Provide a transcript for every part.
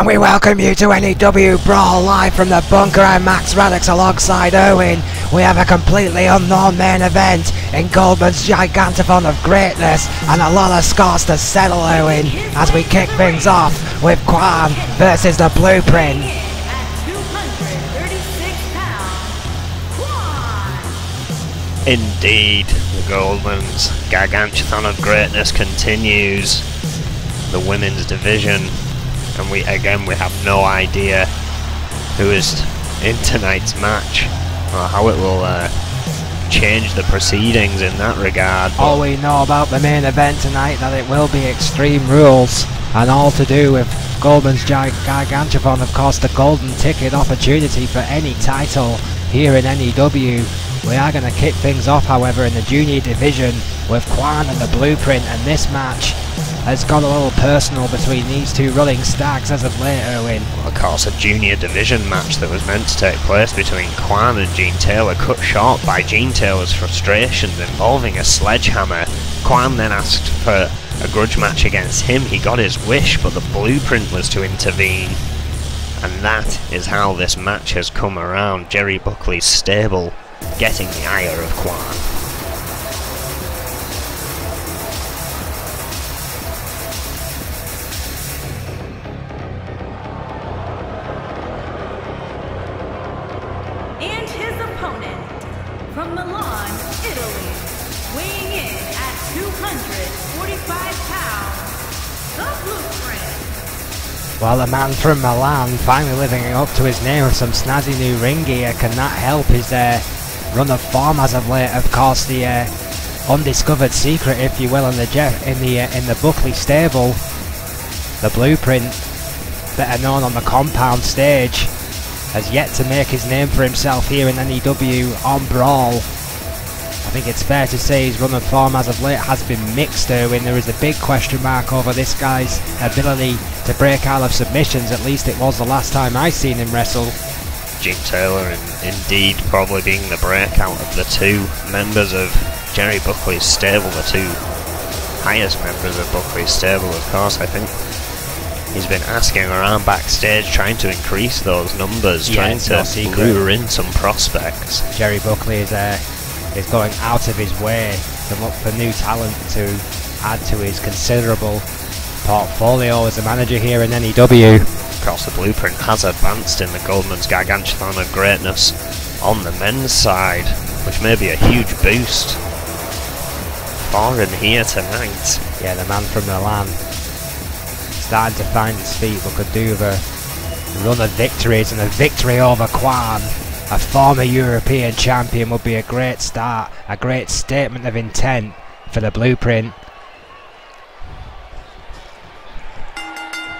And we welcome you to NEW Brawl live from the bunker. I'm Max Radix alongside Owen. We have a completely unknown main event in Goldman's Gigantathon of Greatness and a lot of scores to settle, Owen, as we kick things off with Quan versus the Blueprint. Indeed, the Goldman's Gigantathon of Greatness continues. The women's division. And we have no idea who is in tonight's match or how it will change the proceedings in that regard. All we know about the main event tonight that it will be Extreme Rules, and all to do with Goldman's Gigantathon, of course, the golden ticket opportunity for any title here in NEW. We are going to kick things off, however, in the junior division with Quan and the Blueprint, and this match has got a little personal between these two running stags as of late, Owen. Well, of course, a junior division match that was meant to take place between Quan and Gene Taylor, cut short by Gene Taylor's frustrations involving a sledgehammer. Quan then asked for a grudge match against him. He got his wish, but the Blueprint was to intervene. And that is how this match has come around. Jerry Buckley's stable getting the ire of Quan. And his opponent from Milan, Italy, weighing in at 245 pounds, the Blueprint. Well, the man from Milan finally living up to his name with some snazzy new ring gear. Can that help his run of form as of late? Of course, the undiscovered secret, if you will, in the Buckley stable, the Blueprint, better known on the compound stage, has yet to make his name for himself here in NEW on Brawl. I think it's fair to say his run of form as of late has been mixed, Erwin. There is a big question mark over this guy's ability to break out of submissions. At least it was the last time I seen him wrestle. Gene Taylor, and indeed probably being the breakout of the two members of Jerry Buckley's stable, the two highest members of Buckley's stable, of course. I think he's been asking around backstage, trying to increase those numbers, trying to lure in some prospects. Jerry Buckley is going out of his way to look for new talent to add to his considerable portfolio as a manager here in NEW. Of course, the Blueprint has advanced in the Goldman's Gigantathon of Greatness on the men's side, which may be a huge boost for him here tonight. Yeah, the man from Milan starting to find his feet, but could do with a run of victories, and a victory over Quan, a former European champion, would be a great start, a great statement of intent for the Blueprint.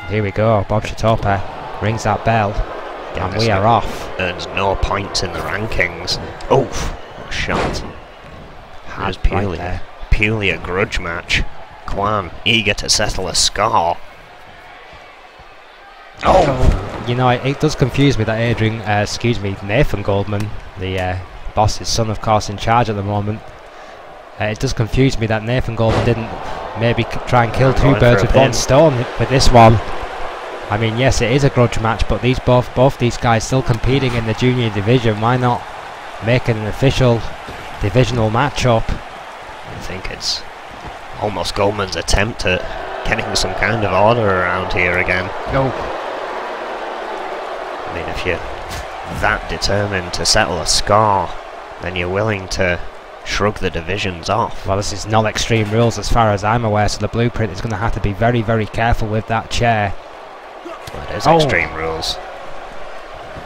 Here we go, Bob Chatopa rings that bell, and we are off. Earns no points in the rankings. Oh, what a shot. It was purely a grudge match. Quan eager to settle a score. Oh! You know, it does confuse me that Nathan Goldman, the boss's son, of course, in charge at the moment. It does confuse me that Nathan Goldman didn't maybe try and kill two birds with one stone with this one. I mean, yes, it is a grudge match, but both these guys still competing in the junior division. Why not make it an official divisional matchup? I think it's almost Goldman's attempt at getting some kind of order around here again. No. I mean, if you're that determined to settle a score, then you're willing to shrug the divisions off. Well, this is not Extreme Rules as far as I'm aware, so the Blueprint is going to have to be very, very careful with that chair. Well, it is Extreme Rules.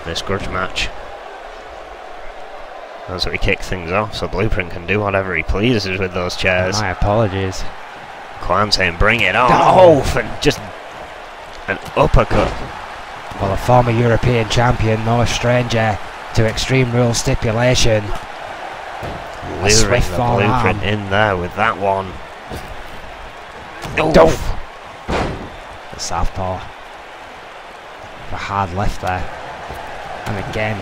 This grudge match. As we kick things off, so Blueprint can do whatever he pleases with those chairs. My apologies. Quan saying, bring it on. Oh, for just an uppercut. Well, a former European champion, no stranger to Extreme Rules stipulation. Luring the Blueprint in there with that one. Oh. The southpaw. A hard left there. And again.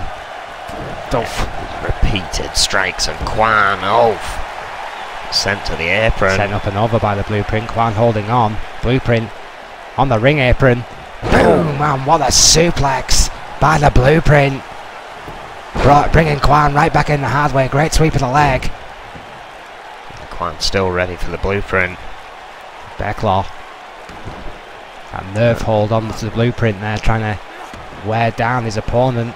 Repeated strikes, and Quan, sent to the apron. Sent up and over by the Blueprint. Quan holding on. Blueprint on the ring apron. Boom! And what a suplex by the Blueprint. Bringing Kwan right back in the hard way. Great sweep of the leg. Kwan still ready for the Blueprint. Bearclaw. That nerve hold on to the Blueprint there, trying to wear down his opponent.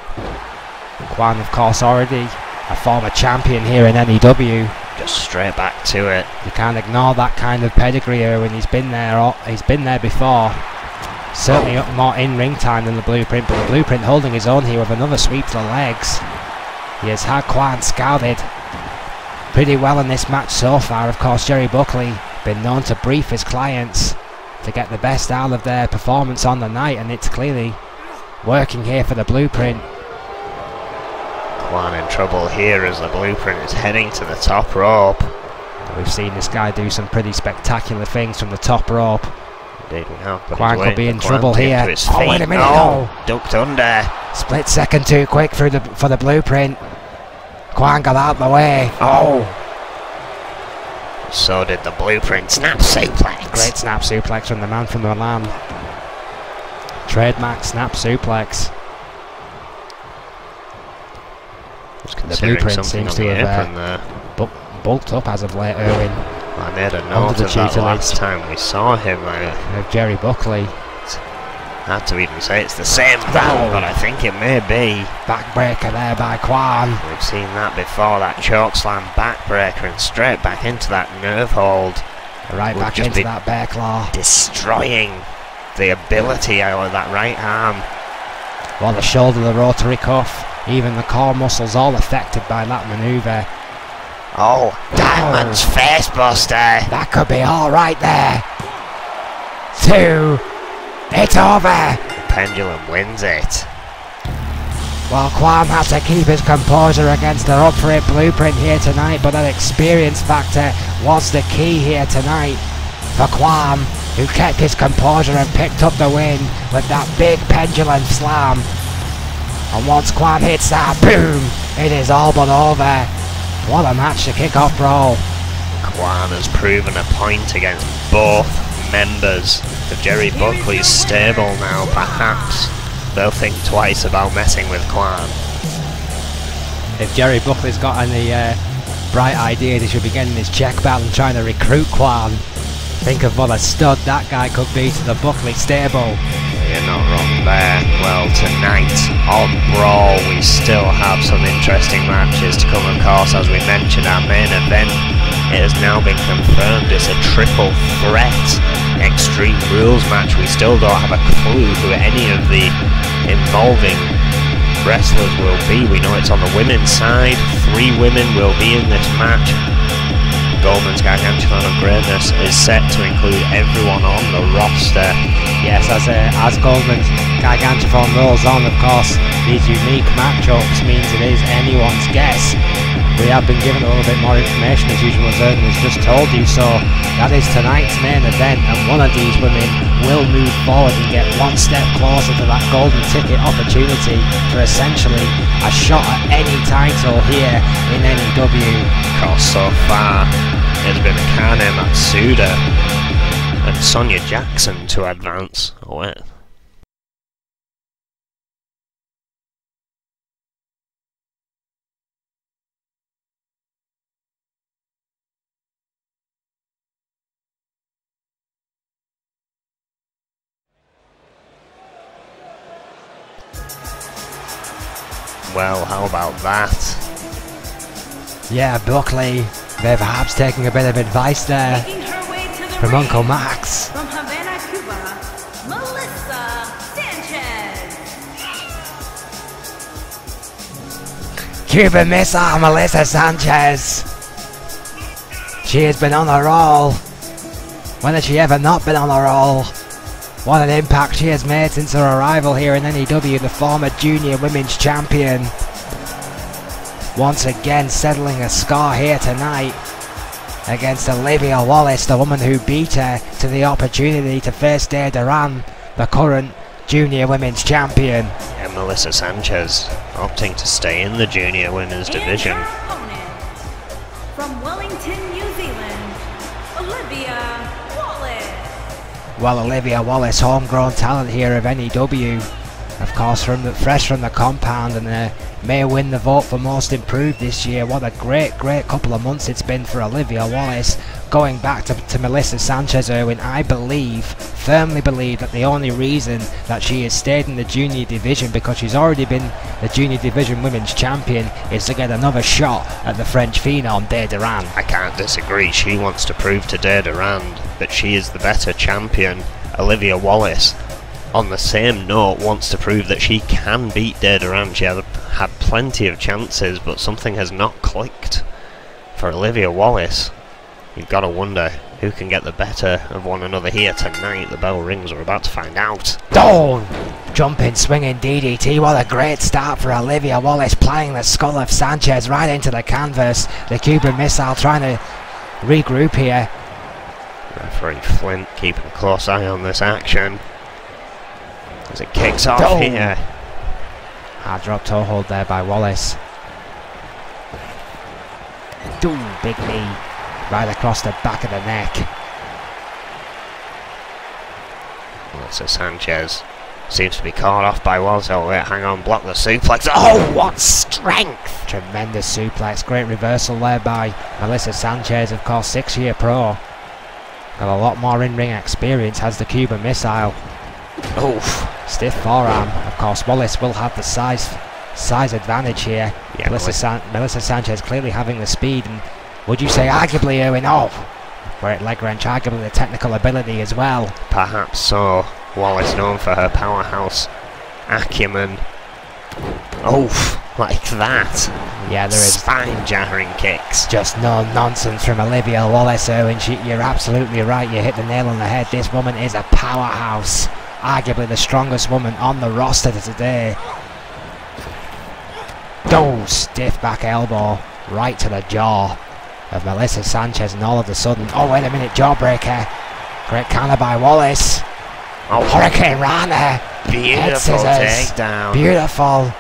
Kwan, of course, already a former champion here in NEW. Just straight back to it. You can't ignore that kind of pedigree here when he's been there before. Certainly more in-ring time than the Blueprint, but the Blueprint holding his own here with another sweep to the legs. He has had Kwan scouted pretty well in this match so far. Of course, Jerry Buckley been known to brief his clients to get the best out of their performance on the night, and it's clearly working here for the Blueprint. Kwan in trouble here as the Blueprint is heading to the top rope. We've seen this guy do some pretty spectacular things from the top rope. Indeed we have. Kwan could be in trouble here. Oh, wait a minute, no! Ducked under. Split second too quick for the Blueprint. Kwan got out of the way. Oh! So did the Blueprint. Snap suplex. Great snap suplex from the man from Milan. Trademark snap suplex. The Blueprint seems to have bulked up as of late, Irwin. I made a note of that last time we saw him. Jerry Buckley. Hard to even say it's the same man, but I think it may be. Backbreaker there by Kwan. We've seen that before, that chokeslam backbreaker, and straight back into that nerve hold. Right back into that bear claw. Destroying the ability out of that right arm. Well, the shoulder, the rotary cuff, even the core muscles all affected by that manoeuvre. Oh, Diamond's face buster. That could be all right there. 2. It's over. The Pendulum wins it. Well, Kwan has to keep his composure against the up for it Blueprint here tonight, but that experience factor was the key here tonight for Kwan, who kept his composure and picked up the win with that big pendulum slam. And once Kwan hits that, boom, it is all but over. What a match to kick off Brawl. Kwan has proven a point against both members of Jerry Buckley's stable now. Perhaps they'll think twice about messing with Kwan. If Jerry Buckley's got any bright ideas, he should be getting his check belt and trying to recruit Kwan. Think of what a stud that guy could be to the Buckley stable. You're not wrong there. Well, tonight on Brawl we still have some interesting matches to come, of course. As we mentioned, our main event, it has now been confirmed. It's a triple threat Extreme Rules match. We still don't have a clue who any of the involving wrestlers will be. We know it's on the women's side. 3 women will be in this match. Goldman's Gargantuan of Greatness is set to include everyone on the roster. Yes, as Goldman's Gargantuan rolls on, of course, these unique matchups means it is anyone's guess. We have been given a little bit more information as usual, as Erwin has just told you, so that is tonight's main event, and one of these women will move forward and get one step closer to that golden ticket opportunity for essentially a shot at any title here in NEW. Of course, so far it's been Akane Matsuda and Sonya Jackson to advance. Oh, wait. Well, how about that? Yeah, Buckley, perhaps taking a bit of advice there from Uncle Max. From Havana, Cuba, Melissa Sanchez. Cuban Missile Melissa Sanchez. She has been on a roll. When has she ever not been on a roll? What an impact she has made since her arrival here in NEW, the former junior women's champion. Once again settling a score here tonight against Olivia Wallace, the woman who beat her to the opportunity to face Dea Duran, the current junior women's champion. And Melissa Sanchez opting to stay in the junior women's division. And her opponent, from Wellington, New Zealand, Olivia Wallace. Well, Olivia Wallace, homegrown talent here of NEW, of course, fresh from the compound, and may win the vote for most improved this year. What a great couple of months it's been for Olivia Wallace. Going back to Melissa Sanchez Irwin, I firmly believe that the only reason that she has stayed in the junior division, because she's already been the junior division women's champion, is to get another shot at the French phenom Dare Durand. I can't disagree. She wants to prove to Dare Durand that she is the better champion. Olivia Wallace, on the same note, wants to prove that she can beat Dare Durand. She has had plenty of chances, but something has not clicked for Olivia Wallace. You've got to wonder who can get the better of one another here tonight. The bell rings, we're about to find out. Down! Jumping, swinging DDT. What a great start for Olivia Wallace, planting the skull of Sanchez right into the canvas. The Cuban Missile trying to regroup here. Referee Flint keeping a close eye on this action as it kicks off Down. here. Hard drop toe hold there by Wallace. Doom, big knee right across the back of the neck. Melissa Sanchez seems to be caught off by Wallace. Oh wait, hang on, block the suplex. Oh, what strength! Tremendous suplex, great reversal there by Melissa Sanchez, of course 6-year pro. Got a lot more in-ring experience, has the Cuban Missile. Oof. Stiff forearm. Of course, Wallace will have the size advantage here. Yeah, Melissa Sanchez clearly having the speed, and would you say arguably Irwin? Oh, great leg wrench, arguably the technical ability as well. Perhaps so. Wallace known for her powerhouse acumen. Oof, like that. Yeah, there is spine-jarring kicks. just no nonsense from Olivia Wallace, Irwin. You're absolutely right. You hit the nail on the head. This woman is a powerhouse. Arguably the strongest woman on the roster today. Oh, stiff back elbow right to the jaw of Melissa Sanchez, and all of a sudden, oh wait a minute, jawbreaker. Great counter by Wallace. Oh, Hurricane Rana. beautiful takedown. Beautiful.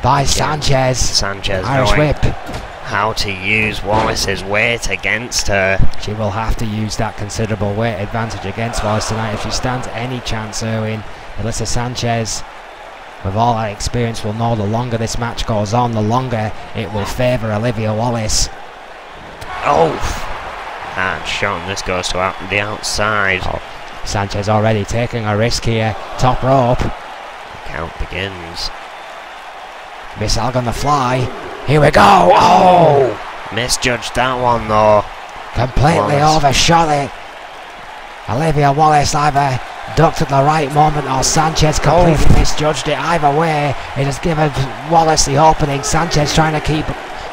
By Sanchez. Sanchez Irish knowing whip. how to use Wallace's weight against her. She will have to use that considerable weight advantage against Wallace tonight if she stands any chance, Irwin. Melissa Sanchez, with all her experience, will know the longer this match goes on, the longer it will favour Olivia Wallace. Oh, and shot, and this goes to the outside. Oh, Sanchez already taking a risk here. Top rope. Count begins. Missile gonna fly. Here we go. Oh! Misjudged that one though. Completely Wallace overshot it. Olivia Wallace either ducked at the right moment or Sanchez completely misjudged it. Either way, it has given Wallace the opening. Sanchez trying to keep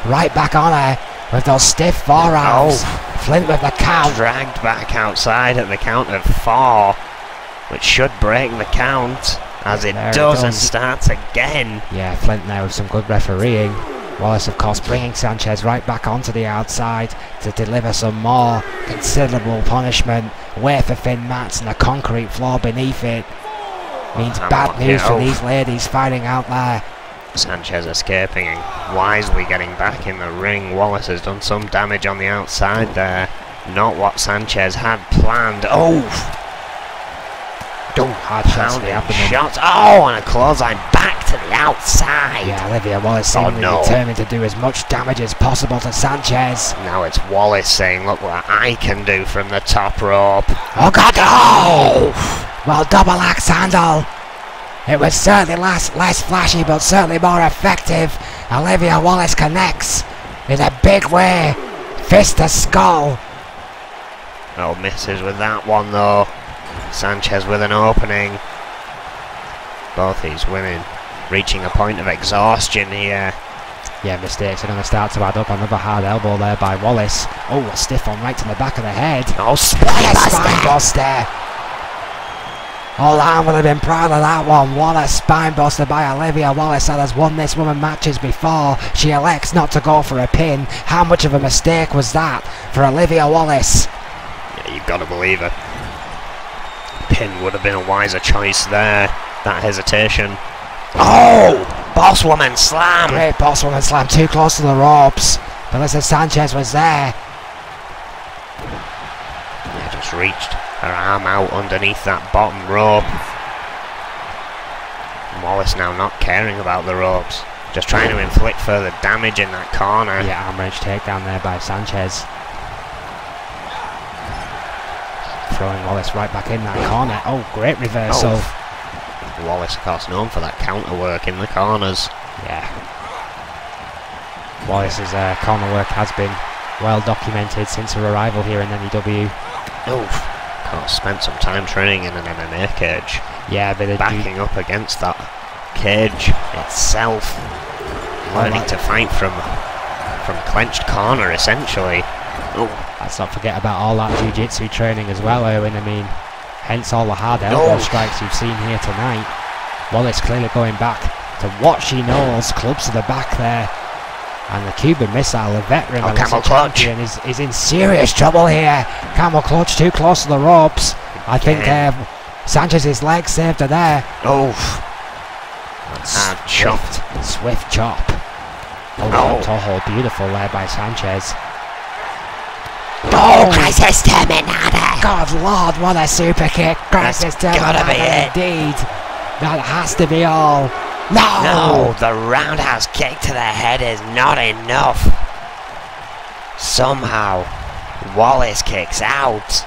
right back on her with those stiff forearms. Flint with the count. Dragged back outside at the count of 4, which should break the count, as it There it does, and does. starts again. Yeah, Flint now with some good refereeing. Wallace, of course, bringing Sanchez right back onto the outside to deliver some more considerable punishment. Wafer thin mats and a concrete floor beneath it means bad news for these ladies fighting out there. Sanchez escaping and wisely getting back in the ring. Wallace has done some damage on the outside there. Not what Sanchez had planned. Oh! Hard shots to the abdomen. Shots. Oh, and a clothesline back to the outside. Yeah, Olivia Wallace seemingly determined to do as much damage as possible to Sanchez. Now it's Wallace saying, look what I can do from the top rope. Oh God, oh! Well, double axe handle. It was certainly less flashy, but certainly more effective. Olivia Wallace connects in a big way. Fist to skull. Oh, misses with that one though. Sanchez with an opening. Both these women reaching a point of exhaustion here. Yeah, mistakes are going to start to add up. Another hard elbow there by Wallace. Oh, a stiff one right to the back of the head. Oh, Spine buster. All Arm will have been proud of that one. What a spine buster by Olivia Wallace that has won this woman matches before. She elects not to go for a pin. How much of a mistake was that for Olivia Wallace? Yeah, you've got to believe it. Pin would have been a wiser choice there. That hesitation. Oh! Boss woman slam! Great boss woman slam, too close to the ropes. Melissa Sanchez was there. Yeah, just just reached her arm out underneath that bottom rope. Wallace now not caring about the ropes, just trying to inflict further damage in that corner. Yeah, arm wrench takedown there by Sanchez. Throwing Wallace right back in that corner. Oh, great reversal. Oh. Wallace, of course, known for that counter work in the corners. Yeah. Wallace's corner work has been well documented since her arrival here in NEW. Oh, of course, spent some time training in an MMA cage. Yeah, but backing up against that cage itself, learning to fight from clenched corner essentially. Oh, let's not forget about all that jiu-jitsu training as well, Erwin. I mean, hence all the hard elbow strikes you've seen here tonight. Wallace clearly going back to what she knows, clubs to the back there. And the Cuban Missile, the veteran camel clutch is in serious trouble here. Camel clutch too close to the ropes. I think Sanchez's leg saved her there. Oh, chopped. Swift chop. Oh, Toho, beautiful there by Sanchez. Oh, Crisis Terminata! God Lord, what a super kick. Crisis Terminata indeed. That has to be all. No, the roundhouse kick to the head is not enough. Somehow, Wallace kicks out.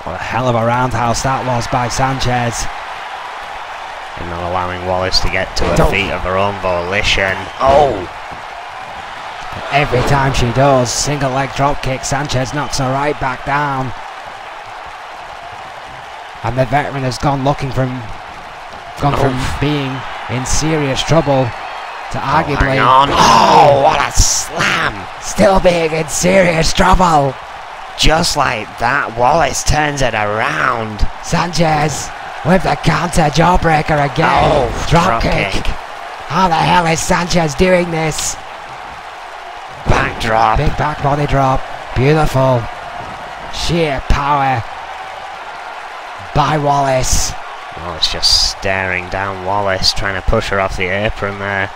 What a hell of a roundhouse that was by Sanchez. And not allowing Wallace to get to her feet of her own volition. Oh! Every time she does, single leg drop kick, Sanchez knocks her right back down. And the veteran has gone from being in serious trouble to arguably... hang on. Oh, what a slam! Still being in serious trouble. Just like that, Wallace turns it around. Sanchez with the counter jawbreaker again. Oh, drop kick. How the hell is Sanchez doing this? Backdrop. Big back body drop. Beautiful. Sheer power by Wallace. Wallace just staring down Wallace, trying to push her off the apron there.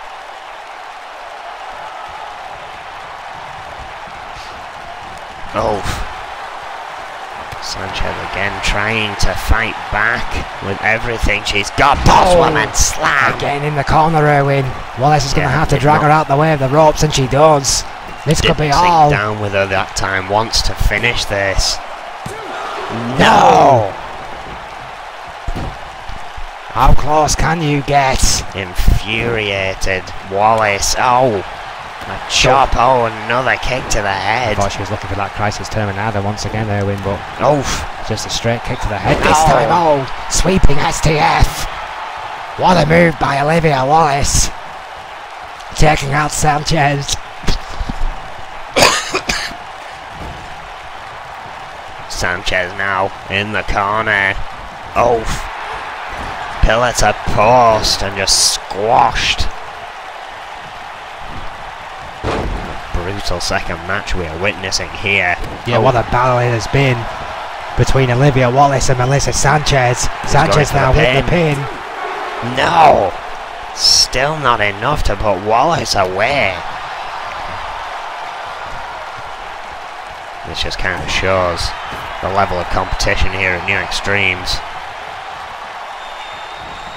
Oh. Sanchez again trying to fight back with everything she's got. Bosswoman slam! Again in the corner, Erwin. Wallace is going to have to drag her out the way of the ropes, and she does. This could be all. Down with her that time, wants to finish this. No! How close can you get? Infuriated Wallace. Oh, a chop. Oh, another kick to the head. I thought she was looking for that Crisis Terminata once again, Erwin, but just a straight kick to the head this time. Oh, sweeping STF. What a move by Olivia Wallace. Taking out Sanchez. Sanchez now in the corner. Oh. Pillar to post and just squashed. Brutal second match we are witnessing here. Yeah, what a battle it has been between Olivia Wallace and Melissa Sanchez. Sanchez now with the pin. No! Still not enough to put Wallace away. This just kind of shows the level of competition here at New Extremes.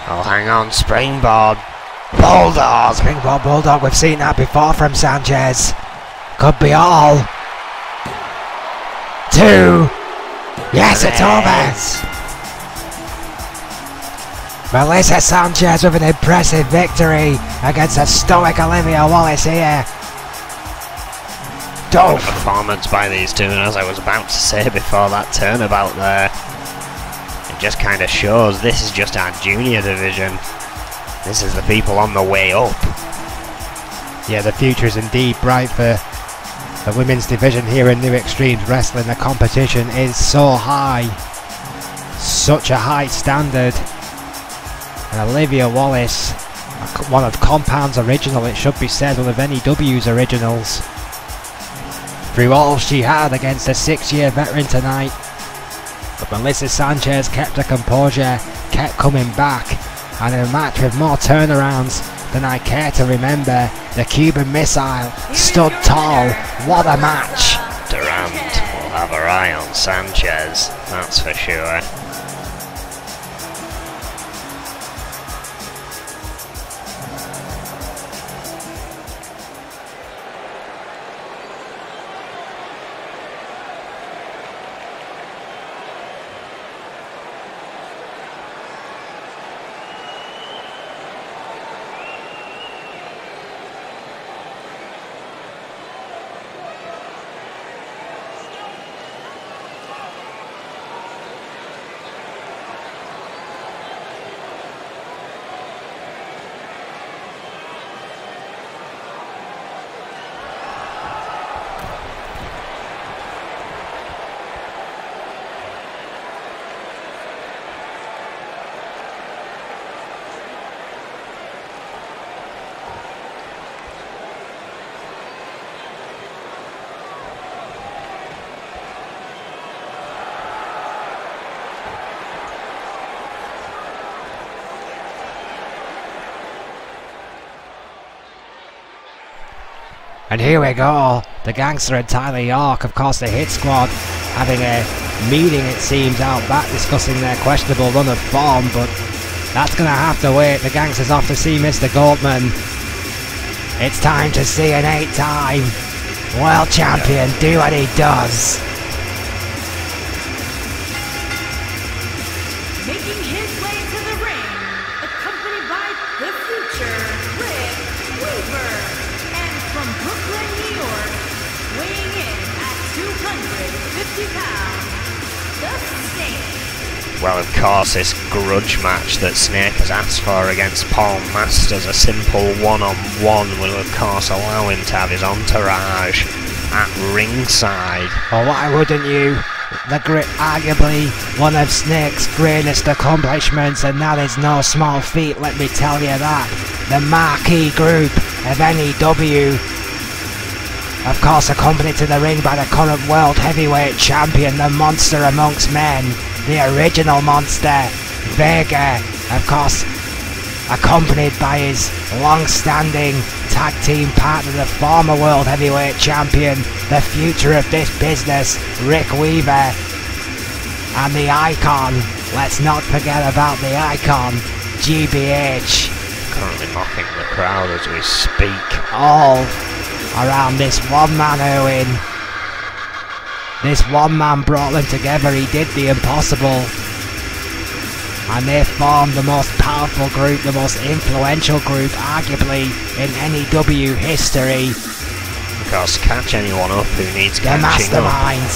Oh, hang on, springboard bulldog. Springboard bulldog, we've seen that before from Sanchez. Could be all. 2. Yes, it's over. Melissa Sanchez with an impressive victory against a stoic Olivia Wallace here. What a performance by these two, and as I was about to say before that turnabout there, it just kind of shows this is just our junior division. This is the people on the way up. Yeah, the future is indeed bright for the women's division here in New Extremes Wrestling. The competition is so high, such a high standard. And Olivia Wallace, one of Compound's original, it should be said, one of NEW's originals. Through all she had against a 6-year veteran tonight. But Melissa Sanchez kept her composure, kept coming back, and in a match with more turnarounds than I care to remember, the Cuban Missile stood tall. What a match! Durand will have her eye on Sanchez, that's for sure. And here we go, the Gangster and Tyler York, of course the Hit Squad, having a meeting it seems out back discussing their questionable run of form, but that's going to have to wait. The Gangster's off to see Mr. Goldman. It's time to see an 8-time world champion do what he does. Making his way to the ring, accompanied by the future Rick Weaver, and from Brooklyn, New York, weighing in at 250 pounds, the Snake. Well, of course, this grudge match that Snake has asked for against Paul Masters, a simple one-on-one, will of course allow him to have his entourage at ringside. Oh, why wouldn't you? Arguably one of Snake's greatest accomplishments, and that is no small feat, let me tell you that. The marquee group of NEW, of course accompanied to the ring by the current world heavyweight champion, the monster amongst men, the original monster, Vega, of course accompanied by his long-standing tag team partner, the former world heavyweight champion, the future of this business, Rick Weaver, and the icon, let's not forget about the icon, GBH. Currently mocking the crowd as we speak. All around this one man, Owen. This one man brought them together, he did the impossible. And they formed the most powerful group, the most influential group, arguably, in NEW history. Of course, catch anyone up who needs The catching up. mastermind.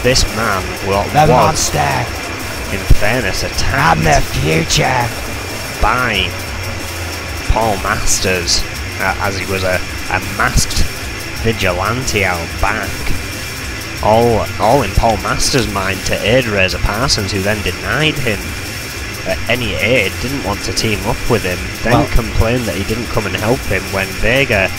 This man was, The monster. in fairness, attacked And the future. by Paul Masters as he was a masked vigilante out back. All in Paul Masters' mind to aid Razor Parsons, who then denied him any aid, didn't want to team up with him, then complained that he didn't come and help him when Vega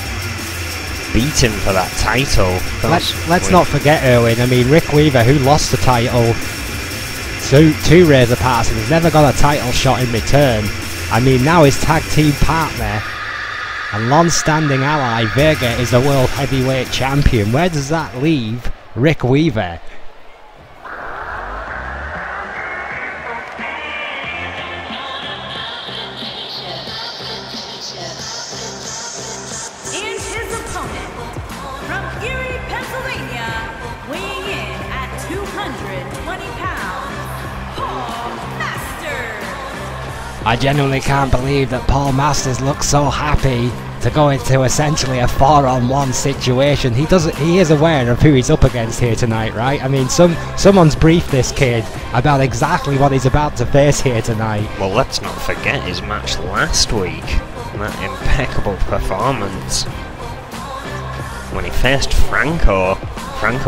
beat him for that title. Let's not forget, Erwin, I mean, Rick Weaver, who lost the title to Razor Parsons, never got a title shot in return. I mean, now his tag team partner and long-standing ally, Vega, is the world heavyweight champion. Where does that leave Rick Weaver? And his opponent, from Erie, Pennsylvania, weighing in at 220 pounds, Paul Masters. I genuinely can't believe that Paul Masters looks so happy to go into essentially a 4-on-1 situation. He is aware of who he's up against here tonight, right? I mean, someone's briefed this kid about exactly what he's about to face here tonight. Well, let's not forget his match last week, that impeccable performance when he faced Franco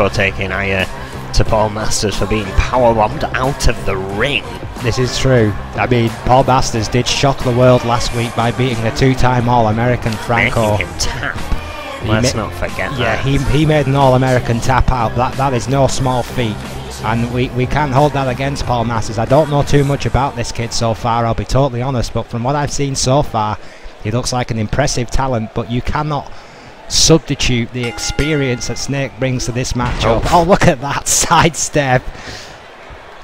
taking ire to Paul Masters for being powerbombed out of the ring. This is true. I mean, Paul Masters did shock the world last week by beating a two-time All-American Franco. Making him tap. Let's not forget that. Yeah, he made an All-American tap out. That is no small feat. And we can't hold that against Paul Masters. I don't know too much about this kid so far, I'll be totally honest, but from what I've seen so far, he looks like an impressive talent, but you cannot substitute the experience that Snake brings to this matchup. Oh, look at that sidestep.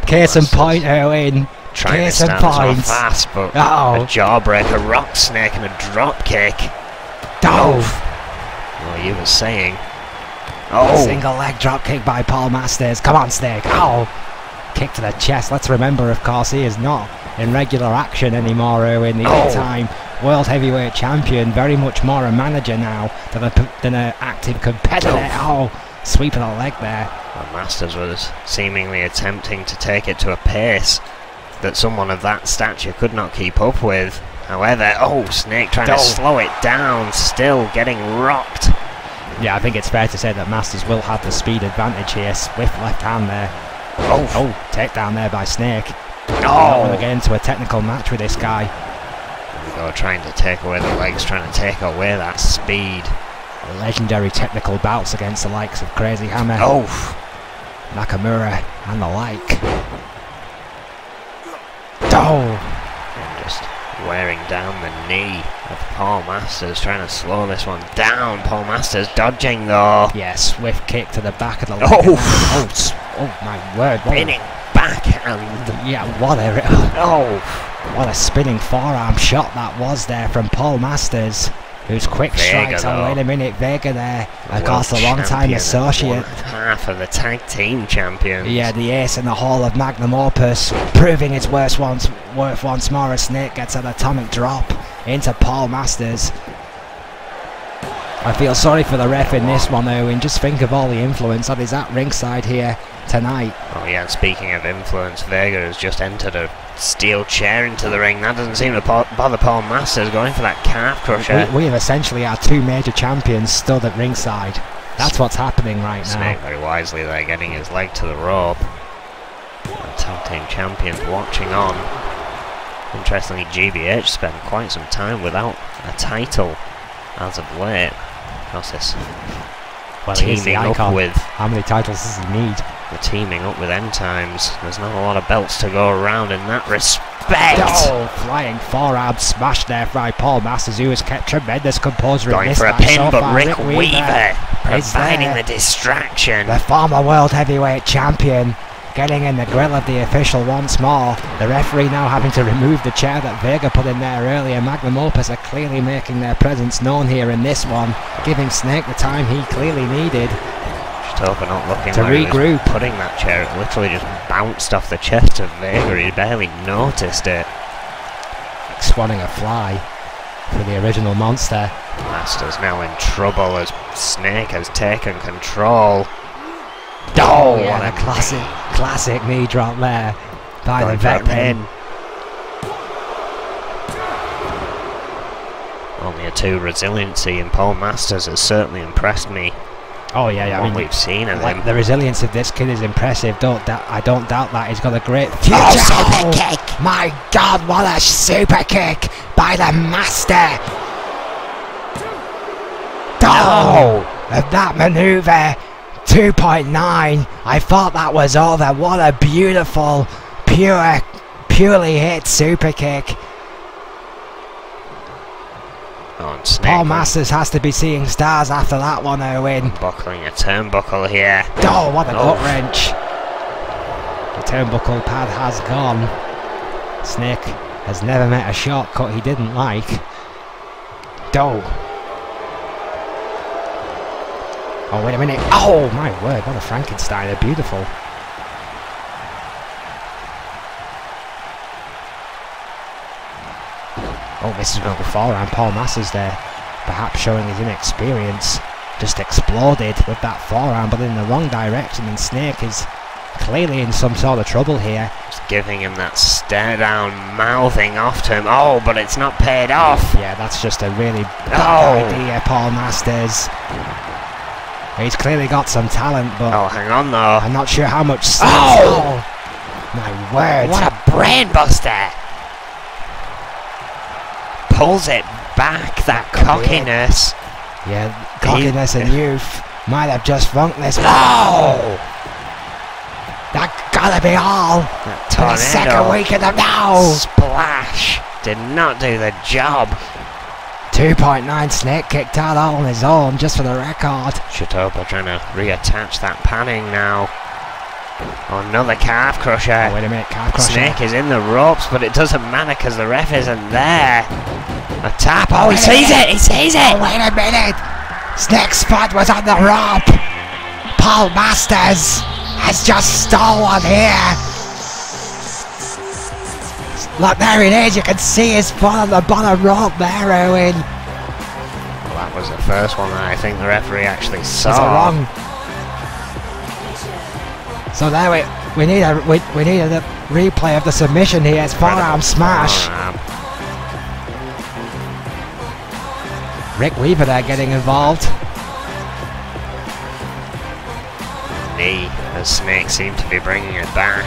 Case in point, Owen. Trying to Case in stand off point. fast, but Oh. a jawbreaker, rock Snake, and a drop kick. Oh. What you were saying. Oh, Single leg drop kick by Paul Masters. Come on, Snake. Oh. Kick to the chest. Let's remember, of course, he is not in regular action anymore, Owen. The all-time World Heavyweight Champion. Very much more a manager now than an active competitor. Oh, sweeping a leg there. well, Masters was seemingly attempting to take it to a pace that someone of that stature could not keep up with. However, Snake trying to slow it down, still getting rocked. Yeah, I think it's fair to say that Masters will have the speed advantage here. Swift left hand there. Oh, takedown there by Snake. I want to get into a technical match with this guy. There we go, trying to take away the legs, trying to take away that speed. Legendary technical bouts against the likes of Crazy Hammer, Nakamura, and the like. And just wearing down the knee of Paul Masters, trying to slow this one down. Paul Masters dodging though. Yeah, swift kick to the back of the leg. Oh my word. Spinning backhand. Yeah, what a spinning forearm shot that was there from Paul Masters, whose quick strikes. Oh, wait a minute, Vega there. Of course, a long-time associate. Half of the tag team champions. Yeah, the ace in the hall of Magnum Opus, proving its worth once more as Snake gets an atomic drop into Paul Masters. I feel sorry for the ref in this one, Owen. Just think of all the influence that is at ringside here tonight. Oh yeah, and speaking of influence, Vega has just entered a steel chair into the ring. That doesn't seem to bother Paul Masters, going for that calf crusher. We have essentially our two major champions stood at ringside. That's what's happening right now. Snake very wisely there, getting his leg to the rope. The tag team champions watching on. Interestingly, GBH spent quite some time without a title as of late. How's this? Well, teaming up with... How many titles does he need? We're teaming up with End Times. There's not a lot of belts to go around in that respect. Flying forearm smash there by Paul Masters, who has kept tremendous composure. Going for a pin, but Rick Weaver providing the distraction. The former World Heavyweight Champion getting in the grill of the official once more. The referee now having to remove the chair that Vega put in there earlier. Magnum Opus are clearly making their presence known here in this one, giving Snake the time he clearly needed. Just hoping not looking to like regroup. Putting that chair, it literally just bounced off the chest of Vega. He barely noticed it. Swatting a fly for the original monster. Masters now in trouble as Snake has taken control. What a classic knee drop there by the veteran. Only a 2 resiliency, and Paul Masters has certainly impressed me. Oh yeah, I mean, we've seen of him. The resilience of this kid is impressive. I don't doubt that. He's got a great future. Super kick! My God, what a super kick by the master! Of that maneuver, 2.9. I thought that was over. What a beautiful, purely hit super kick. Paul Masters has to be seeing stars after that one, Owen. Buckling a turnbuckle here. What a gut wrench. The turnbuckle pad has gone. Snake has never met a shortcut he didn't like. Oh, wait a minute. Oh, my word. What a Frankensteiner. Beautiful. Oh, this is well before, and Paul Masters there, perhaps showing his inexperience, just exploded with that forearm, but in the wrong direction, and Snake is clearly in some sort of trouble here. Just giving him that stare down, mouthing off to him. But it's not paid off. Yeah, that's just a really bad idea, Paul Masters. He's clearly got some talent, but hang on though. I'm not sure how much. My word! What a brain buster! Pulls it back, that cockiness. Yeah, cockiness and youth might have just funked this. That gotta be all. That for the second week of the splash did not do the job. 2.9 Snake kicked out all on his own, just for the record. Chitopa trying to reattach that panning now. Oh, another calf crusher. Oh, wait a minute, calf crusher. Snake is in the ropes, but it doesn't matter because the ref isn't there. A tap. Oh, he sees it! He sees it! Oh, wait a minute! Snake's spot was on the rope! Paul Masters has just stolen here! Look, there it is, you can see his foot on the bottom rope there, Owen. Well, that was the first one that I think the referee actually saw. Was it wrong? So there we need a replay of the submission here. It's forearm smash. Forearm. Rick Weaver there getting involved. Knee, as Snake seemed to be bringing it back.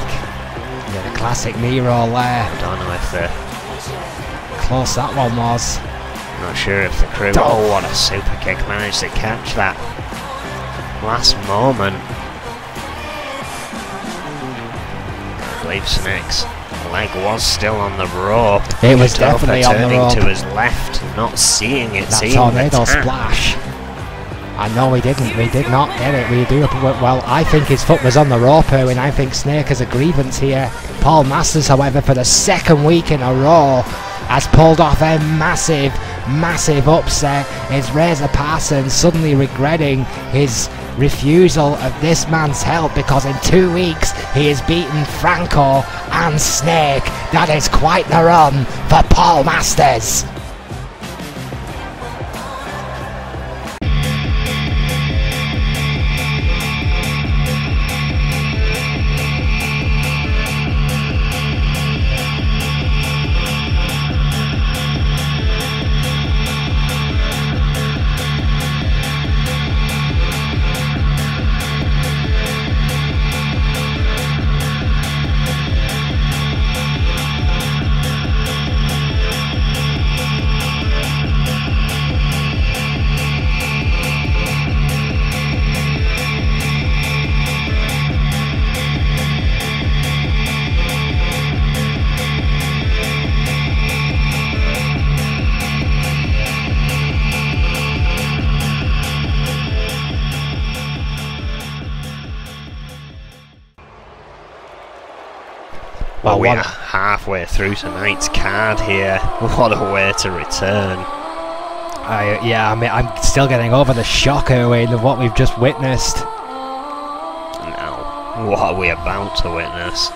Yeah, the classic knee roll there. Don't know if the... Close that one was. Not sure if the crew... Oh, what a super kick. Managed to catch that last moment. I believe Snake's leg was still on the rope. It was Chitopa definitely on the rope. turning to his left, not seeing it, That seeing tornado the tap. splash. I know we didn't. We did not get it. We do. Well, I think his foot was on the rope, and I think Snake has a grievance here. Paul Masters, however, for the second week in a row, has pulled off a massive, massive upset. Is Razor Parsons suddenly regretting his refusal of this man's help, because in 2 weeks he has beaten Franco and Snake. That is quite the run for Paul Masters. Well, we are halfway through tonight's card here. What a way to return. Yeah, I mean, I'm still getting over the shock, Owen, of what we've just witnessed. Now, what are we about to witness?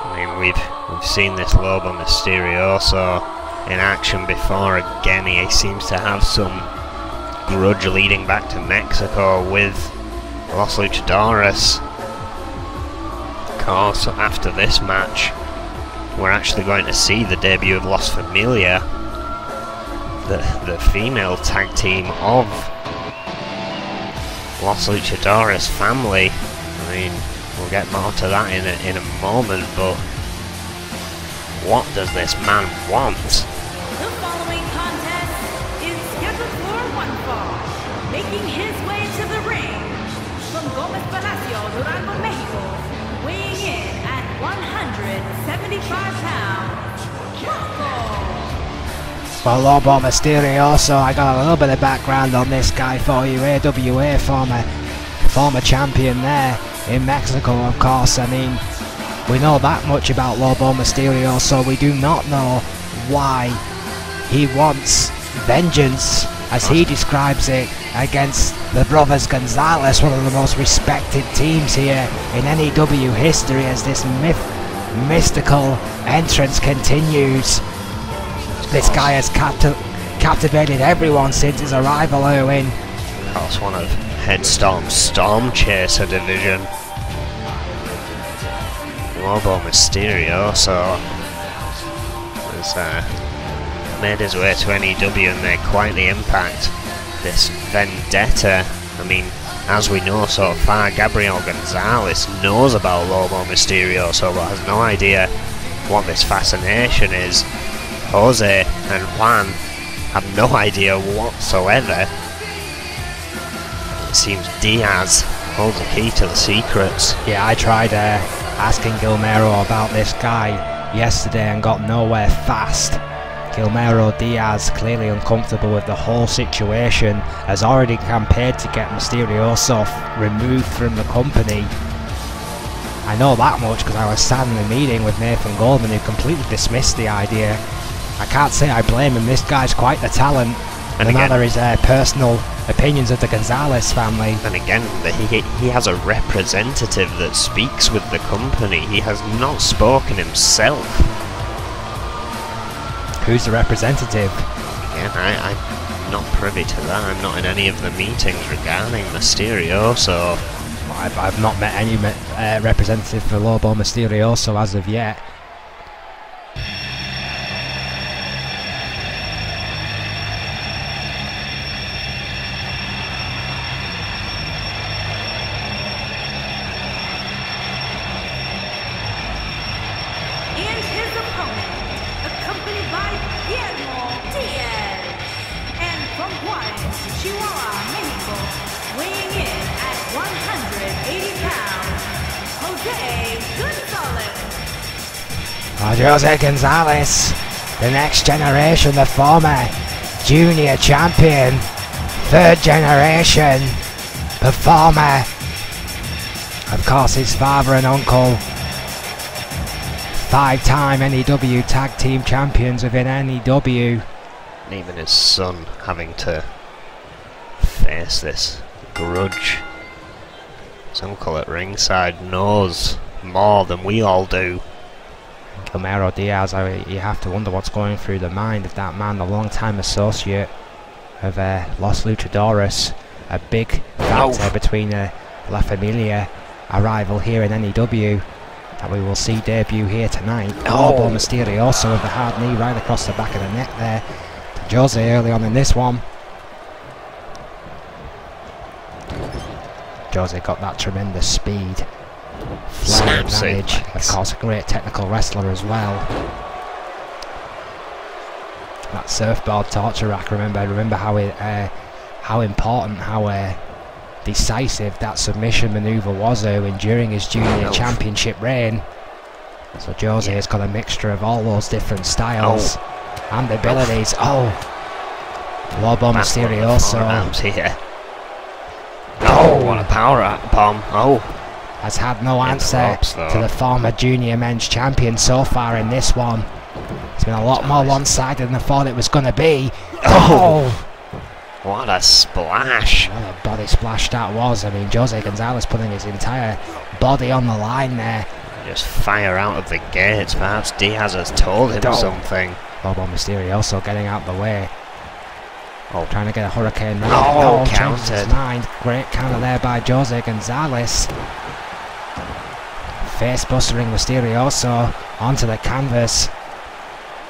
I mean, we've seen this Lobo Mysterioso in action before. Again, he seems to have some grudge leading back to Mexico with Los Luchadores. Of course, after this match, we're actually going to see the debut of Los Familia, the female tag team of Los Luchadores family. I mean, we'll get more to that in a moment, but what does this man want? The following contest is scheduled for one fall. Making his way to the ring from Gomez Palacio, Durango, Mexico, weighing in at 175 pounds, Marco. Well, Lobo Mysterioso, I got a little bit of background on this guy for you. AWA former champion there in Mexico, of course. I mean, we know that much about Lobo Mysterioso. We do not know why he wants vengeance, as he describes it, against the brothers Gonzalez, one of the most respected teams here in NEW history, as this mystical entrance continues. This guy has captivated everyone since his arrival, Owen. Of course, one of Headstorm's Storm Chaser division. Lobo Mysterioso has made his way to NEW and made quite the impact. This vendetta, I mean, as we know so far, Gabriel Gonzalez knows about Lobo Mysterioso but has no idea what this fascination is. Jose and Juan have no idea whatsoever. It seems Diaz holds the key to the secrets. Yeah, I tried asking Gilmero about this guy yesterday and got nowhere fast. Guillermo Diaz, clearly uncomfortable with the whole situation, has already campaigned to get Mysterioso removed from the company. I know that much because I was sat in the meeting with Nathan Goldman, who completely dismissed the idea. I can't say I blame him, this guy's quite the talent, And no again, matter his personal opinions of the Gonzalez family. and again, he has a representative that speaks with the company. He has not spoken himself. Who's the representative? Again, I'm not privy to that. I'm not in any of the meetings regarding Mysterioso. I've not met any representative for Lobo Mysterioso as of yet. And his opponent, accompanied by Guillermo Diaz. And from Juarez, Chihuahua, Mexico, weighing in at 180 pounds, Jose Gonzalez. Jose Gonzalez, the next generation, the former junior champion, third generation performer. Of course, his father and uncle, 5-time NEW Tag Team Champions within NEW. And even his son having to face this grudge. His uncle at ringside knows more than we all do. Guillermo Diaz, you have to wonder what's going through the mind of that man, the long-time associate of Los Luchadores, a big factor between La Familia, a rival here in NEW, that we will see debut here tonight. Lobo Mysterioso with the hard knee right across the back of the neck there to Jose early on in this one. Jose got that tremendous speed. Flying advantage, of course a great technical wrestler as well. That surfboard torture rack, remember how important, how decisive that submission maneuver was during his junior championship reign. So Jose has got a mixture of all those different styles and abilities. Lobo Mysterioso Here. What a power bomb. has had no answer to the former junior men's champion so far in this one. It's been a lot more one-sided than I thought it was going to be. What a splash. What a body splash that was. I mean, Jose Gonzalez putting his entire body on the line there. Just fire out of the gates. Perhaps Diaz has told him something. Lobo Mysterioso getting out the way. Trying to get a hurricane round. Changes his mind. Great counter there by Jose Gonzalez. Face bustering Mysterioso onto the canvas.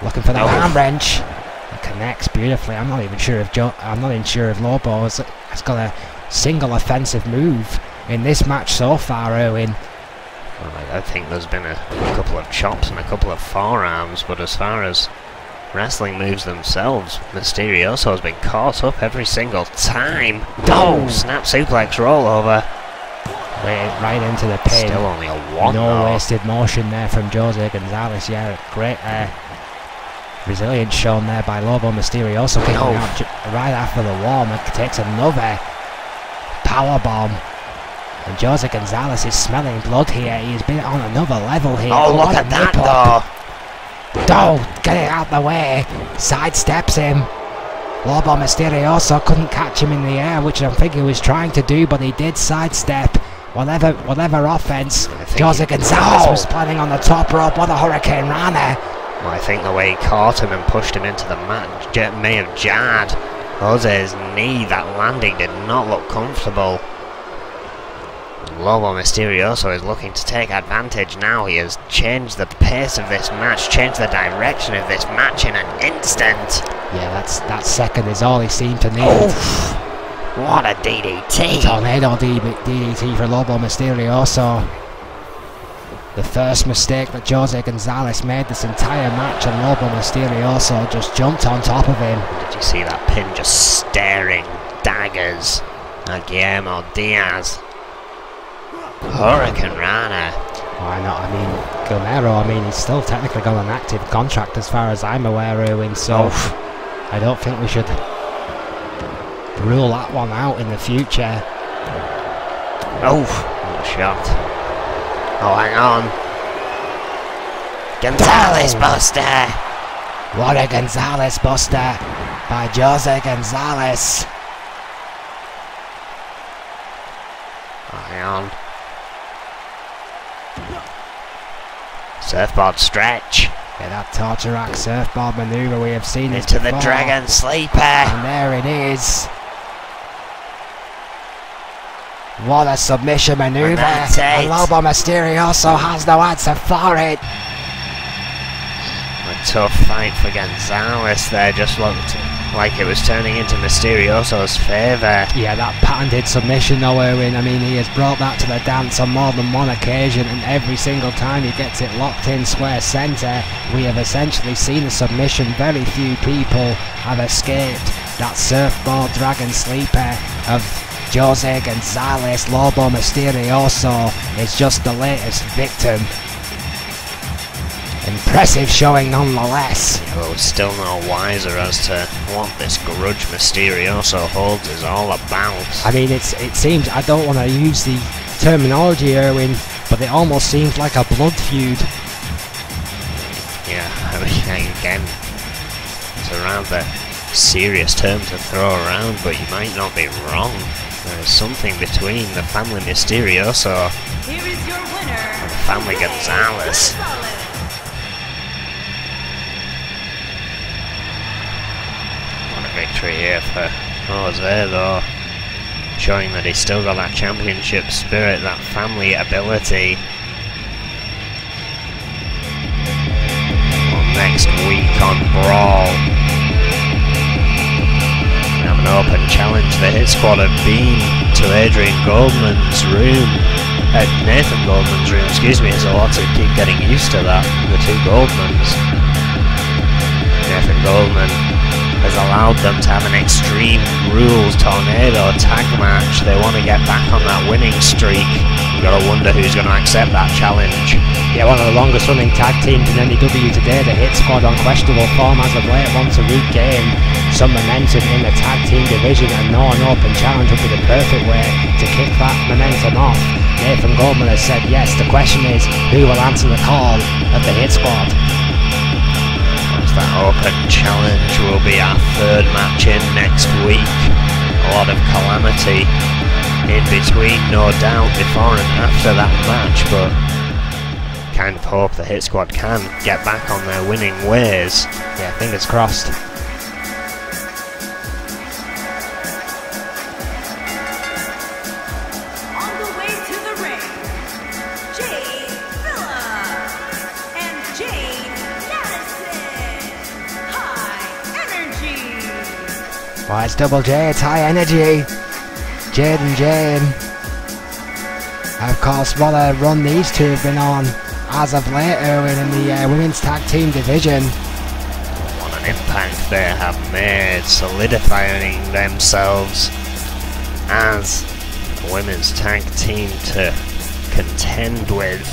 Looking for the arm wrench. It connects beautifully. I'm not even sure if Lobo has got a single offensive move in this match so far, Erwin. Well, I think there's been a couple of chops and a couple of forearms, but as far as wrestling moves themselves, Mysterioso has been caught up every single time. Snap suplex rollover. Right into the pin. Still only a one. No wasted motion there from Jose Gonzalez. Yeah, great resilience shown there by Lobo Mysterioso, kicking out right after the wall. And takes another power bomb. And Jose Gonzalez is smelling blood here. He's been on another level here. Look at that though. Get it out the way. Sidesteps him. Lobo Mysterioso couldn't catch him in the air, which I think he was trying to do, but he did sidestep. Whatever offense Jose Gonzalez was planning on the top rope. What a Hurricane Rana. Well, I think the way he caught him and pushed him into the mat may have jarred Jose's knee. That landing did not look comfortable. Lobo Mysterioso is looking to take advantage now. He has changed the pace of this match, changed the direction of this match in an instant. Yeah, that second is all he seemed to need. What a DDT! Tornado DDT for Lobo Mysterioso. The first mistake that Jose Gonzalez made this entire match, and Lobo Mysterioso just jumped on top of him. Did you see that pin just staring daggers at Guillermo Diaz? Hurricane Rana. Why not? I mean, Guerrero. I mean, he's still technically got an active contract as far as I'm aware, Erwin, so I don't think we should rule that one out in the future. Oh, what a shot. Oh, hang on. Gonzalez Buster! What a Gonzalez Buster by Jose Gonzalez. Oh, hang on. Surfboard stretch. Yeah, that torture rack surfboard manoeuvre we have seen Into the before. Dragon Sleeper. And there it is. What a submission manoeuvre. that's it. And Lobo Mysterioso has no answer for it. A tough fight for Gonzalez there. Just looked like it was turning into Mysterioso's favour. Yeah, that patented submission though, Erwin. I mean, he has brought that to the dance on more than one occasion, and every single time he gets it locked in square centre, we have essentially seen a submission. Very few people have escaped that surfboard Dragon Sleeper of Jose Gonzalez. Lobo Mysterioso is just the latest victim. Impressive showing nonetheless. But we're still no wiser as to what this grudge Mysterioso holds is all about. I mean, it seems, I don't want to use the terminology, Erwin, but it almost seems like a blood feud. Yeah, I mean, again, it's a rather serious term to throw around, but you might not be wrong. There's something between the family Mysterioso Here is your winner, and the family Gonzalez. What a victory here for Jose, though. Showing that he's still got that championship spirit, that family ability. Well, next week on Brawl, we have an open challenge. The Hit Squad have been to Adrian Goldman's room, Nathan Goldman's room, excuse me. There's a lot to keep getting used to that, the two Goldmans. Nathan Goldman has allowed them to have an Extreme Rules Tornado tag match. They want to get back on that winning streak. You've got to wonder who's going to accept that challenge. Yeah, one of the longest running tag teams in NEW today. The Hit Squad on questionable form as of late want to regain some momentum in the tag team division, and no, an open challenge would be the perfect way to kick that momentum off. Nathan Goldman has said yes. The question is, who will answer the call of the Hit Squad? That open challenge will be our third match in next week. A lot of calamity in between, no doubt, before and after that match, but kind of hope the Hit Squad can get back on their winning ways. Yeah, fingers crossed. On the way to the ring, Jade Phillips and Jade Madison. High energy. Well, it's Double J, it's high energy. Jade and Jane. Of course, what a run these two have been on as of late, Erwin, in the women's tag team division. What an impact they have made, solidifying themselves as a women's tag team to contend with.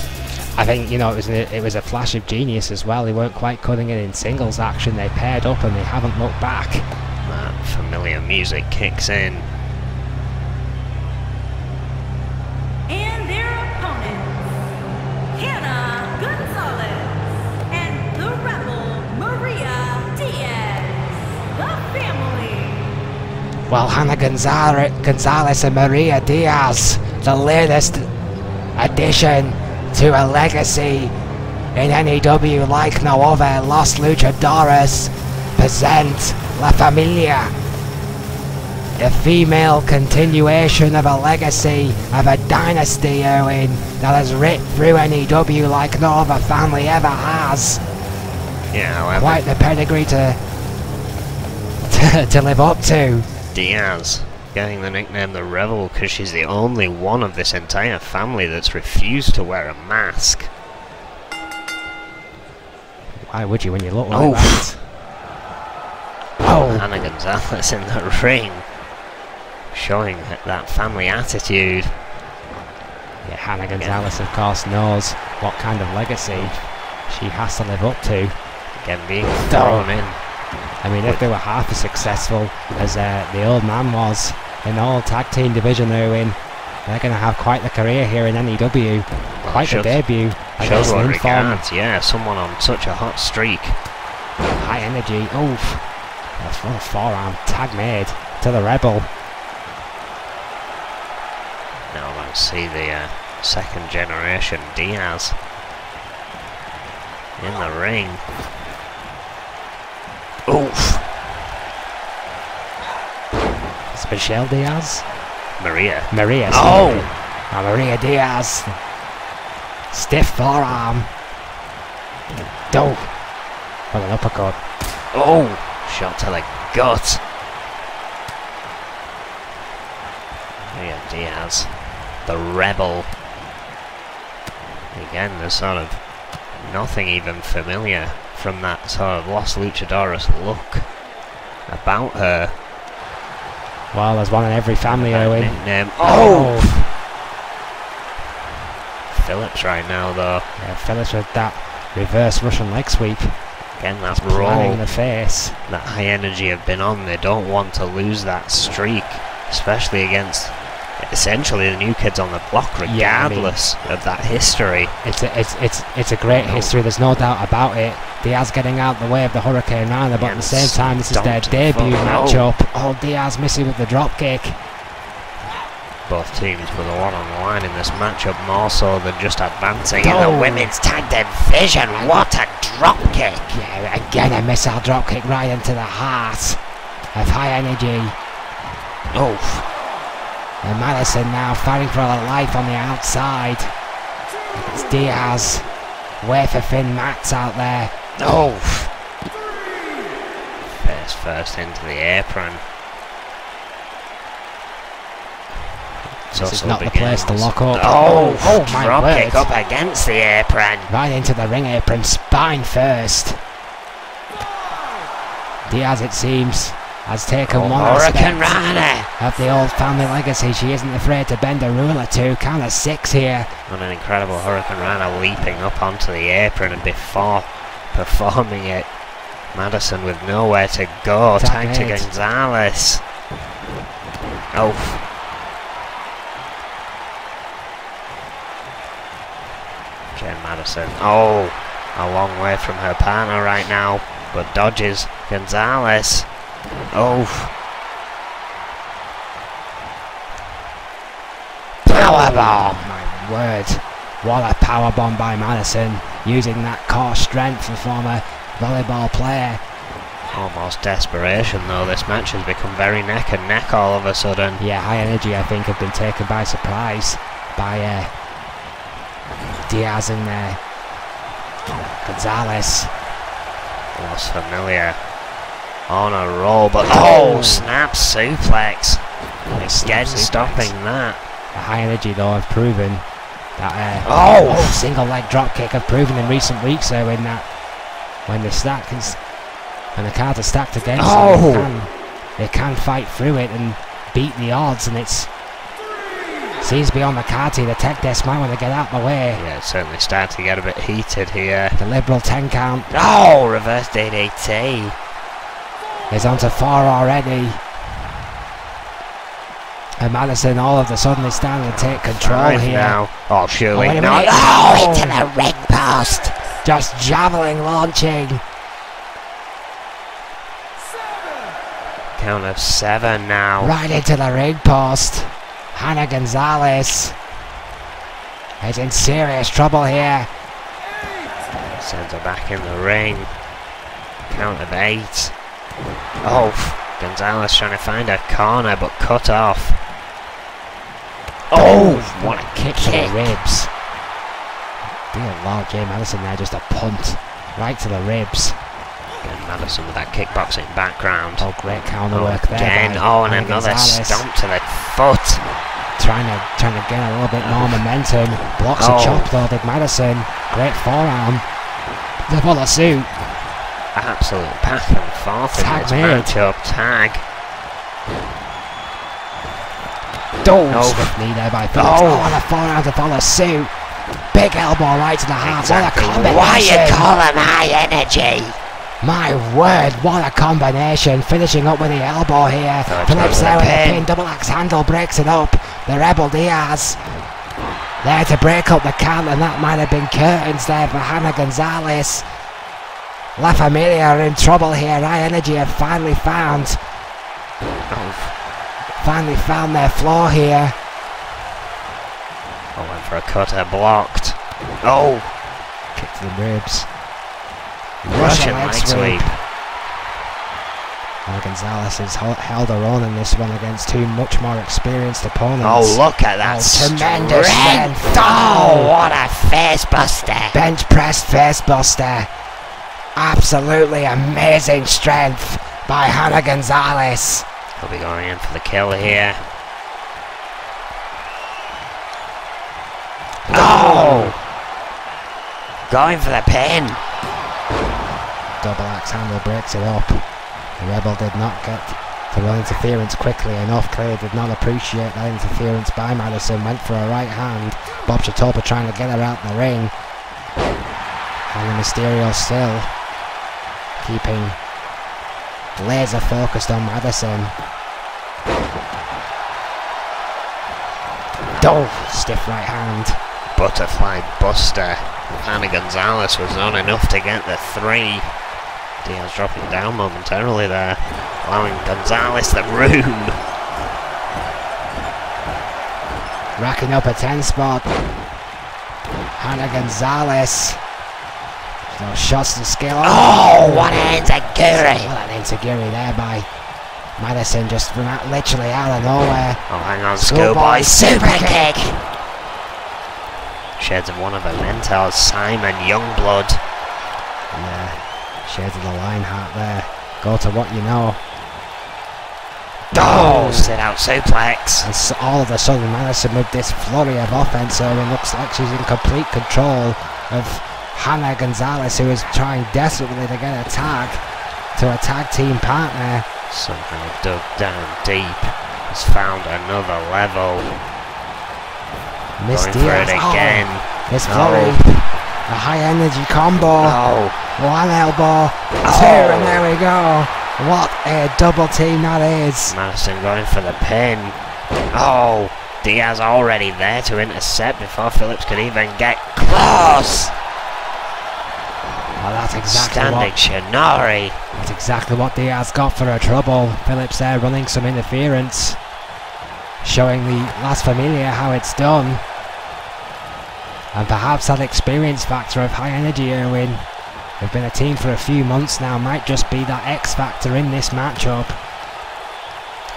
I think, you know, it was a flash of genius as well. They weren't quite cutting it in singles action. They paired up and they haven't looked back. That familiar music kicks in. And their opponents, Hannah Gonzalez and the Rebel Maria Diaz, the family. Well, Hannah Gonzalez and Maria Diaz, the latest addition to a legacy in NEW like no other. Los Luchadores present La Familia, the female continuation of a legacy of a dynasty, Erwin, that has ripped through NEW like no other family ever has. Yeah, however, Quite the pedigree to live up to. Diaz getting the nickname the Rebel because she's the only one of this entire family that's refused to wear a mask. Why would you when you look like that? Oh, Hannah Gonzalez in the ring, showing that family attitude. yeah, Hannah Gonzalez, of course, knows what kind of legacy she has to live up to. Again, being thrown in. I mean, if they were half as successful as the old man was in the whole tag team division they're in, they're going to have quite the career here in NEW. Quite the debut. Shows what regards, yeah, someone on such a hot streak. High energy. Oof. What a forearm tag made to the Rebel. Now let's see the second generation Diaz in the ring. Oof. It's Michelle Diaz? Maria. Oh! Maria Diaz. Stiff forearm. Oh. What an uppercut. Oh! Shot to the gut. Maria Diaz. The Rebel. Again, there's sort of nothing even familiar from that sort of Los Luchadores look about her. Well, there's one in every family, Owen. Nickname. Oh! Phillips right now, though. Yeah, Phillips with that reverse Russian leg sweep. Again, that Planning roll. in the face. That high energy have been on. They don't want to lose that streak, especially against essentially the new kids on the block, regardless of that history. It's a great history. There's no doubt about it. Diaz getting out the way of the Hurricane Rana, but at the same time, this is their debut matchup. Oh, Diaz missing with the drop kick. Both teams with a lot on the line in this matchup, more so than just advancing in the women's tag division. What a drop kick! Yeah, again a missile drop kick right into the heart of high energy. Oof. And Madison now fighting for her life on the outside. It's Diaz. Wafer thin mats out there. Oof. Face first into the apron. This is not the place to lock up. Oh my drop word. kick up against the apron. Right into the ring apron, spine first. Diaz, it seems, has taken one Hurricane aspect Rana of the old family legacy. She isn't afraid to bend a rule or two. Count of 6 here. And an incredible Hurricane Rana leaping up onto the apron, and before performing it, Madison with nowhere to go. Tag to Gonzalez. Oh. Jen Madison. Oh, a long way from her partner right now, but dodges Gonzalez. Oh. Powerbomb! My word. What a powerbomb by Madison, using that core strength from former volleyball player. Almost desperation though. This match has become very neck and neck all of a sudden. Yeah, high energy I think have been taken by surprise by Diaz and Gonzalez. Los Familia on a roll, but oh, snap suplex. Again, stopping that. The high energy though have proven that single leg drop kick have proven in recent weeks though in that when the stack is and the cards are stacked against them, they can fight through it and beat the odds, and it's seems to be on the cards here. The tech desk might want to get out the way. Yeah, it's certainly starting to get a bit heated here. The liberal 10 count. Oh, reverse DDT. Is on to 4 already. And Madison all of a sudden is starting to take control here. Now. Oh, surely not. Oh, into the ring post. Just javelin launching. Count of 7 now. Right into the ring post. Hannah Gonzalez is in serious trouble here. Sends her back in the ring. Count of 8. Oh, Gonzalez trying to find a corner but cut off. Oh, what a kick to the ribs. Dear Lord, Jay Madison there, just a punt right to the ribs. Again, Madison with that kickboxing background. Oh, great counter work there. Again, and another stomp to the foot. Trying to gain a little bit more momentum. Blocks a chop though, did Madison. Great forearm. The follow suit. Absolute back and forth in this matchup. Tag. Swift knee there by Phillips. Oh, and a forearm to follow suit. Big elbow right to the heart. Exactly. What a combination. Why you call him High Energy? My word, what a combination. Finishing up with the elbow here. Phillips there with the pin. Double axe handle breaks it up. The Rebel Diaz there to break up the count, and that might have been curtains there for Hannah Gonzalez. La Familia are in trouble here. High Energy have finally found their floor here. Oh, went for a cutter, blocked. Oh! Kick to the ribs. Russian leg sweep. Hannah Gonzalez has held her own in this one against two much more experienced opponents. Oh, look at that tremendous strength. Oh, what a face buster. Bench press face buster. Absolutely amazing strength by Hannah Gonzalez. He'll be going in for the kill here. Oh! Going for the pin. Double axe handle breaks it up. The Rebel did not get to run interference quickly enough. Clearly did not appreciate that interference by Madison. Went for a right hand. Bob Chatopa trying to get her out in the ring. And Mysterio still keeping laser focused on Madison. Stiff right hand. Butterfly buster. Hannah Gonzalez was not enough to get the 3. Diaz dropping down momentarily there, allowing Gonzalez the room. Racking up a 10 spot. Hannah Gonzalez. No shots to skill. Oh, what an enziguri! What an enziguri there by Madison, just from that literally out of nowhere. Oh, hang on, Schoolboy super kick! Shades of one of her mentors, Simon Youngblood. Yeah, shades of the Lionheart there. Go to what you know. Oh, sit out suplex. And so all of a sudden, Madison with this flurry of offense, it looks like she's in complete control of Hannah Gonzalez, who is trying desperately to get a tag to a tag team partner. Somehow dug down deep, has found another level. Miss Going for Diaz it again. This flurry, a high energy combo. One elbow, two, and there we go. What a double team that is. Madison going for the pin. Oh, Diaz already there to intercept before Phillips could even get close. Well, that's exactly Standing Shinori. That's exactly what Diaz got for her trouble. Phillips there running some interference, showing the Las Familia how it's done. And perhaps that experience factor of High Energy Irwin, they've been a team for a few months now, might just be that X factor in this matchup.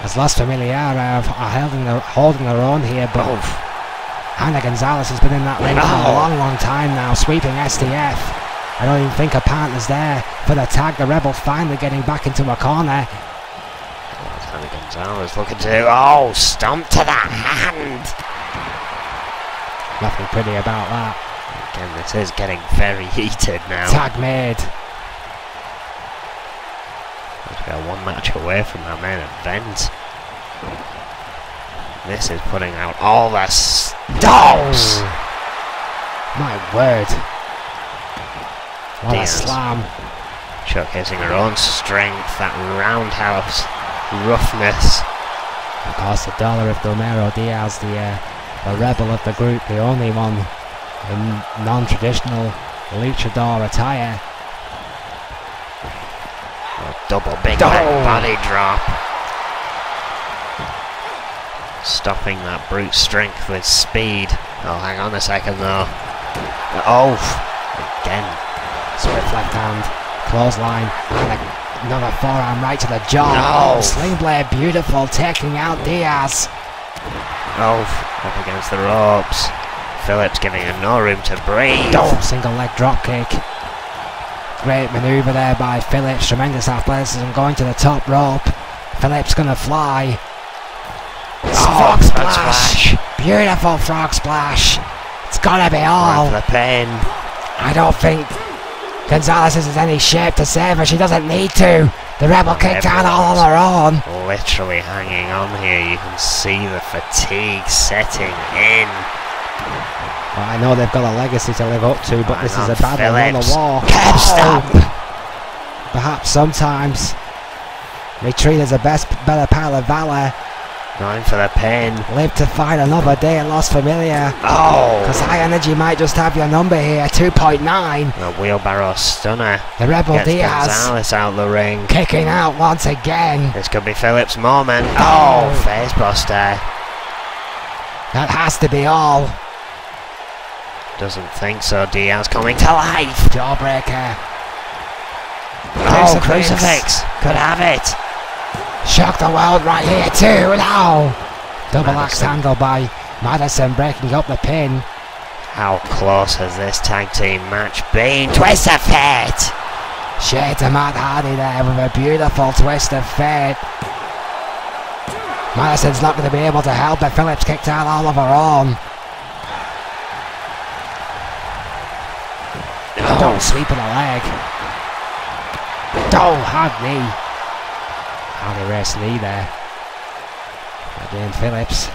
As Las Familia are holding their own here, but Hannah Gonzalez has been in that ring for a long time now, sweeping STF. I don't even think her partner's there for the tag. The Rebel finally getting back into a corner. Hannah Gonzalez looking to stomp to the hand. Nothing pretty about that. Again, this is getting very heated now. Tag made. We are one match away from our main event. This is putting out all the stops. My word. What Diaz a slam. Showcasing her own strength, that roundhouse roughness. Of course, the Dollar of Romero Diaz, the rebel of the group, the only one in non-traditional luchador attire. Double big leg body drop. Stopping that brute strength with speed. Oh, hang on a second though. Oh, again. Swift left hand, clothesline, and another forearm right to the jaw. No. Sling blade, beautiful, taking out Diaz. Oh, up against the ropes. Phillips giving her no room to breathe. Single leg drop kick. Great manoeuvre there by Phillips. Tremendous athleticism going to the top rope. Phillips gonna fly. Frog splash. Beautiful frog splash. It's gotta be all. For the pin. I don't think Gonzalez is in any shape to save her. She doesn't need to. The Rebel kicked out all on her own. Literally hanging on here. You can see the fatigue setting in. Well, I know they've got a legacy to live up to, but this is a battle on the wall. Curb stop. Perhaps sometimes retreat is the better part of valor. Going for the pin. Live to fight another day at Los Familia. Oh! Because High Energy might just have your number here, 2.9. The wheelbarrow stunner. The Rebel Gets Diaz Gonzalez out the ring. kicking out once again. This could be Phillips' moment. Oh, facebuster. That has to be all. Doesn't think so. Diaz coming to life. Jawbreaker. Oh, crucifix. Could have it. Shock the world right here too. No. Double axe Madison. handle by Madison breaking up the pin. How close has this tag team match been? Twist of fate. Shades of Matt Hardy there with a beautiful twist of fate. Madison's not going to be able to help it. Phillips kicked out all of her own. Don't sweep in the leg. Oh, hard knee. Hard erased knee there. Again, Phillips.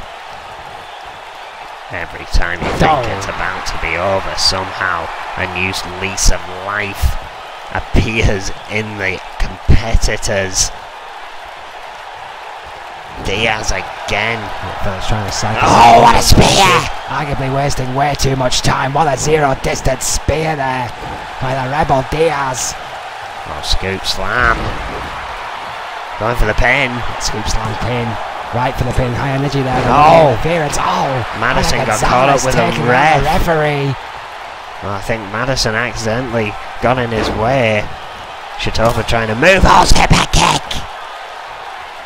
Every time you think it's about to be over, somehow a new lease of life appears in the competitors. Diaz again. Phillips trying to cycle. Oh, what a spear! Arguably wasting way too much time. What a zero distance spear there by the Rebel Diaz. Oh, scoop slam. Going for the pin. Scoop slam pin. Right for the pin. High Energy there. Oh. Interference. Oh. Madison got Gonzalez caught up with a taking out ref. the referee. Well, I think Madison accidentally got in his way. Shatova trying to move. Oh, super kick!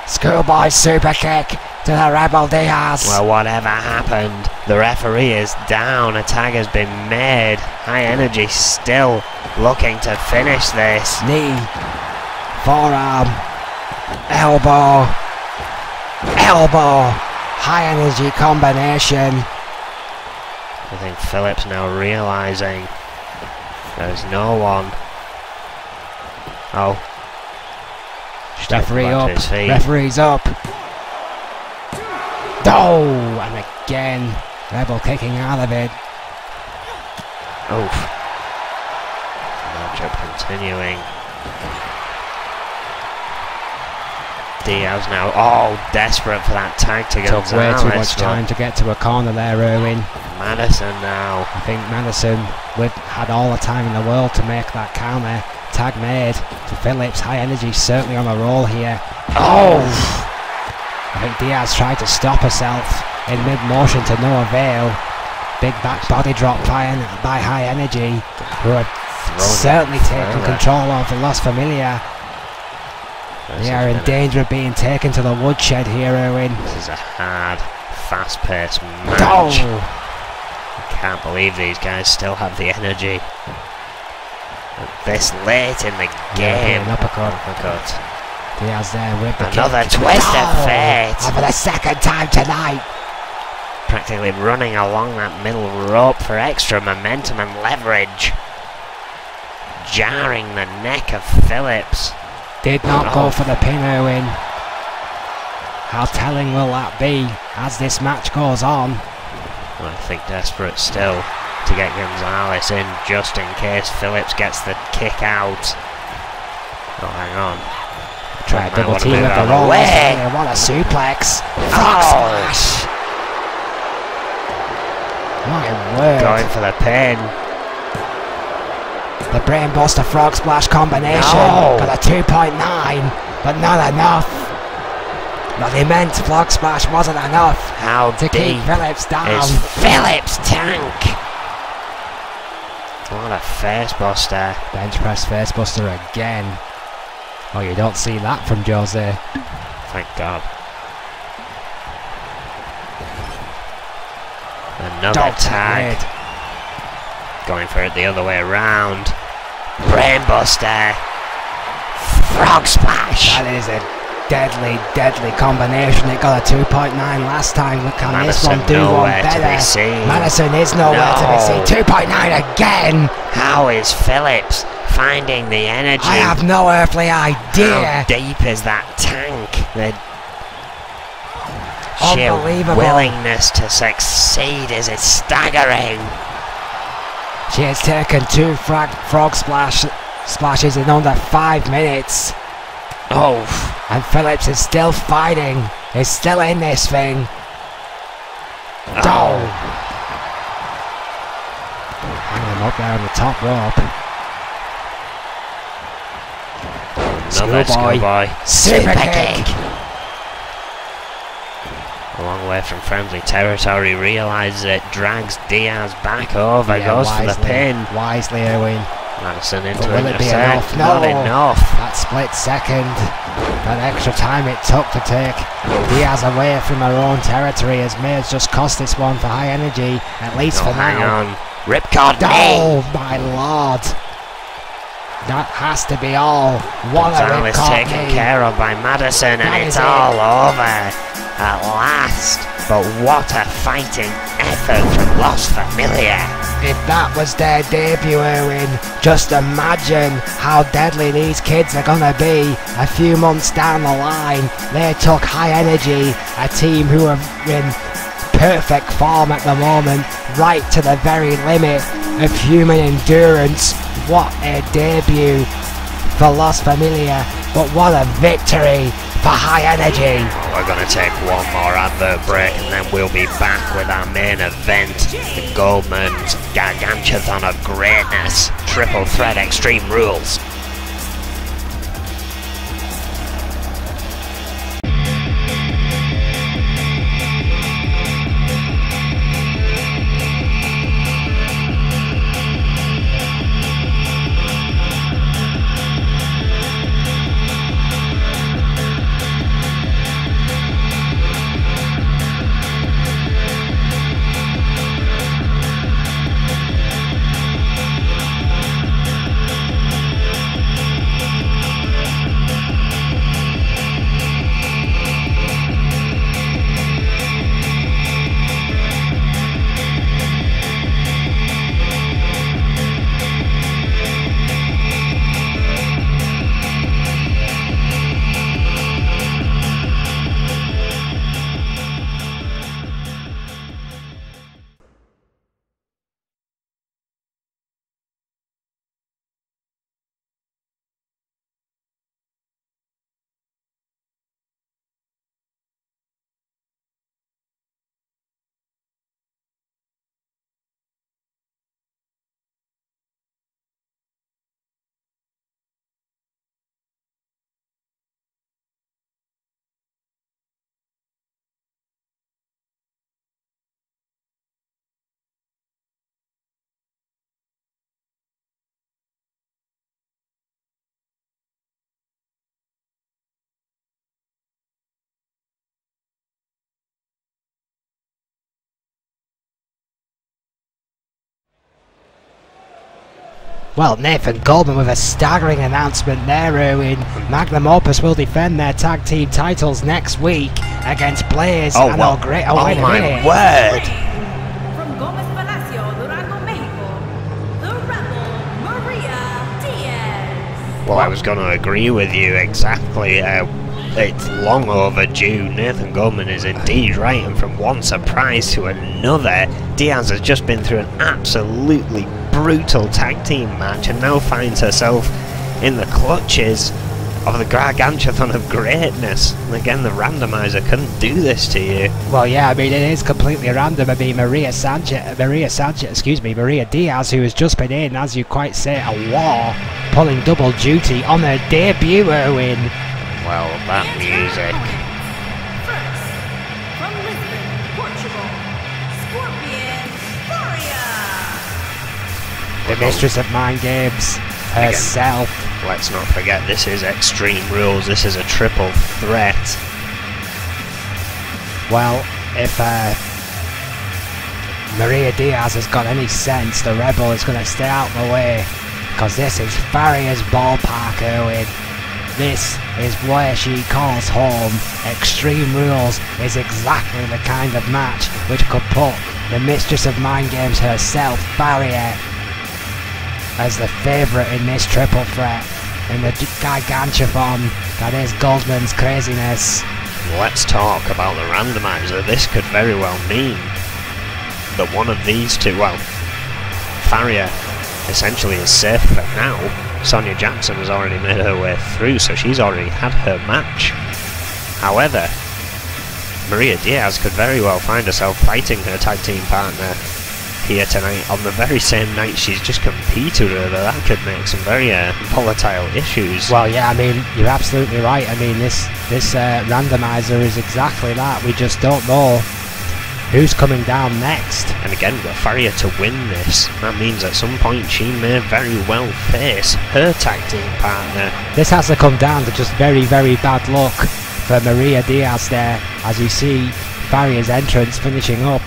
Schoolboy super kick to the Rebel Diaz. Well, whatever happened, the referee is down. A tag has been made. High Energy still looking to finish this. Knee. Forearm. Elbow. Elbow. High Energy combination. I think Phillips now realising there's no one. Oh. Referee Back up. to his feet. Referee's up. Oh, and again, Rebel kicking out of it. Oof. Matchup continuing. Diaz now, desperate for that tag to Took way Gonzalez. too much time to get to a corner there, Irwin. Madison now. I think Madison had all the time in the world to make that counter. Tag made to Phillips. High Energy certainly on a roll here. Oh! I think Diaz tried to stop herself in mid-motion to no avail. Big back body drop by High Energy, who had certainly taken control of Los Familia. They are in danger of being taken to the woodshed here, Irwin. This is a hard, fast-paced match. Oh! I can't believe these guys still have the energy. This late in the game. Uppercut. Diaz there with the Another kick. twist of fate. And for the second time tonight. Practically running along that middle rope for extra momentum and leverage. Jarring the neck of Phillips. Did not go for the pin, Irwin. How telling will that be as this match goes on? I think desperate still to get Gonzalez in just in case Phillips gets the kick out. Oh, hang on. Try a double team with the roll. What a suplex. Frog splash. My word. Going for the pin. The Brainbuster Frog Splash combination. No. Got a 2.9, but not enough. The immense Frog Splash wasn't enough How to keep deep Phillips down. is Phillips' tank? What a facebuster. Bench press facebuster again. Oh, you don't see that from Jose. Thank God. Another tag. Going for it the other way around. Brainbuster. Frog splash. That is a deadly combination. It got a 2.9 last time. Look, can this one do one better? Madison is nowhere to be seen. 2.9 again. How is Phillips finding the energy? I have no earthly idea. How deep is that tank? The sheer Unbelievable. willingness to succeed is staggering. She has taken 2 frog splashes in under 5 minutes. Oh, And Phillips is still fighting. He's still in this thing. Oh. Hanging him up there on the top rope. another schoolboy. Super kick. A long way from friendly territory, realises it, drags Diaz back over, goes wisely, for the pin. Wisely, Owen. Madison into But will it be intercept, enough? not No. enough. That split second, that extra time it took to take Diaz away from her own territory has may have just cost this one for High Energy, at least for Hang now. on, ripcord knee. Oh my lord! That has to be all. What a Gonzalez ripcord taken knee. care of by Madison, and That it's is it. all over at last. But what a fighting effort from Los Familia. If that was their debut, Erwin, just imagine how deadly these kids are gonna be a few months down the line. They took High Energy, a team who are in perfect form at the moment, right to the very limit of human endurance. What a debut for Los Familia, but what a victory for High Energy. We're going to take one more advert break, and then we'll be back with our main event, the Goldman's Gargantuathon of Greatness, Triple Threat Extreme Rules. Well, Nathan Goldman with a staggering announcement there, Erwin. Magnum Opus will defend their tag team titles next week against Blaze and El Great. Oh, wait a minute. Word! From Gomez Palacio, Durango, Mexico, the Rebel, Maria Diaz. Well, I was going to agree with you exactly. It's long overdue. Nathan Goldman is indeed right, and from one surprise to another, Diaz has just been through an absolutely brutal tag team match and now finds herself in the clutches of the Gargantuathon of Greatness. And again, the randomizer couldn't do this to you. Well, yeah, I mean, it is completely random. I mean, Maria Diaz, who has just been in, as you quite say, a war, pulling double duty on her debut, Erwin. Well, that music. First, from Lisbon, Portugal, Scorpion Gloria. The mistress of mind games herself. Let's not forget, this is Extreme Rules. This is a triple threat. Well, if Maria Diaz has got any sense, the Rebel is going to stay out of the way, because this is Farrier's ballpark, Erwin. This is where she calls home. Extreme Rules is exactly the kind of match which could put the mistress of mind games herself, Farrier, as the favourite in this triple threat in the gigantathon that is Goldman's craziness. Let's talk about the randomizer. This could very well mean that one of these two, well, Farrier essentially is safe for now. Sonia Jackson has already made her way through, so she's already had her match. However, Maria Diaz could very well find herself fighting her tag team partner here tonight on the very same night she's just competed with her. That could make some very volatile issues. Well, yeah, I mean, you're absolutely right. I mean, this randomizer is exactly that. We just don't know who's coming down next. And again, for Farrier to win this, that means at some point she may very well face her tag team partner. This has to come down to just very, very bad luck for Maria Diaz there, as you see Farrier's entrance finishing up.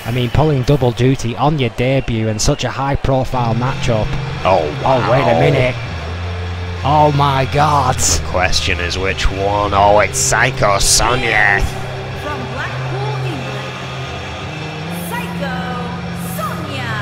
I mean, pulling double duty on your debut in such a high profile matchup. Oh, wow. Oh, wait a minute. Oh my god. The question is which one? Oh, it's Psycho Sonia. From Blackpool, England, Psycho Sonia.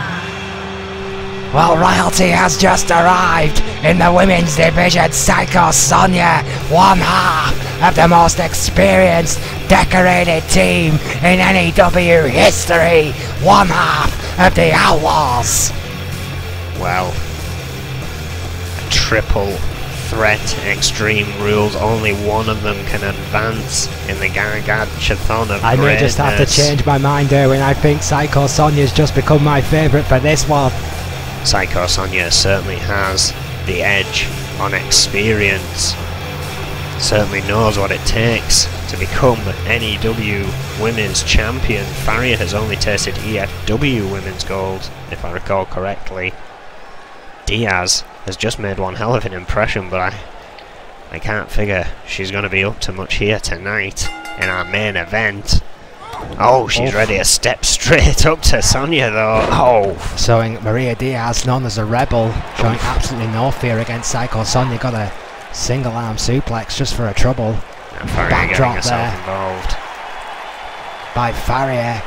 Well, royalty has just arrived in the women's division. Psycho Sonia, one half of the most experienced, decorated team in NEW history. One half of the Outlaws. Well, a triple threat, Extreme Rules. Only one of them can advance in the Gargantuathon of I may just have to change my mind, Erwin. I think Psycho Sonia's just become my favourite for this one. Psycho Sonia certainly has the edge on experience. Certainly knows what it takes to become NEW Women's Champion. Farrier has only tasted EFW Women's Gold, if I recall correctly. Diaz has just made one hell of an impression, but I can't figure she's going to be up to much here tonight in our main event. Oh, she's ready to step straight up to Sonia though. Oh. Showing Maria Diaz, known as a rebel, showing absolutely no fear against Psycho Sonia. Got a single arm suplex just for a trouble. Backdrop there involved by Farrier.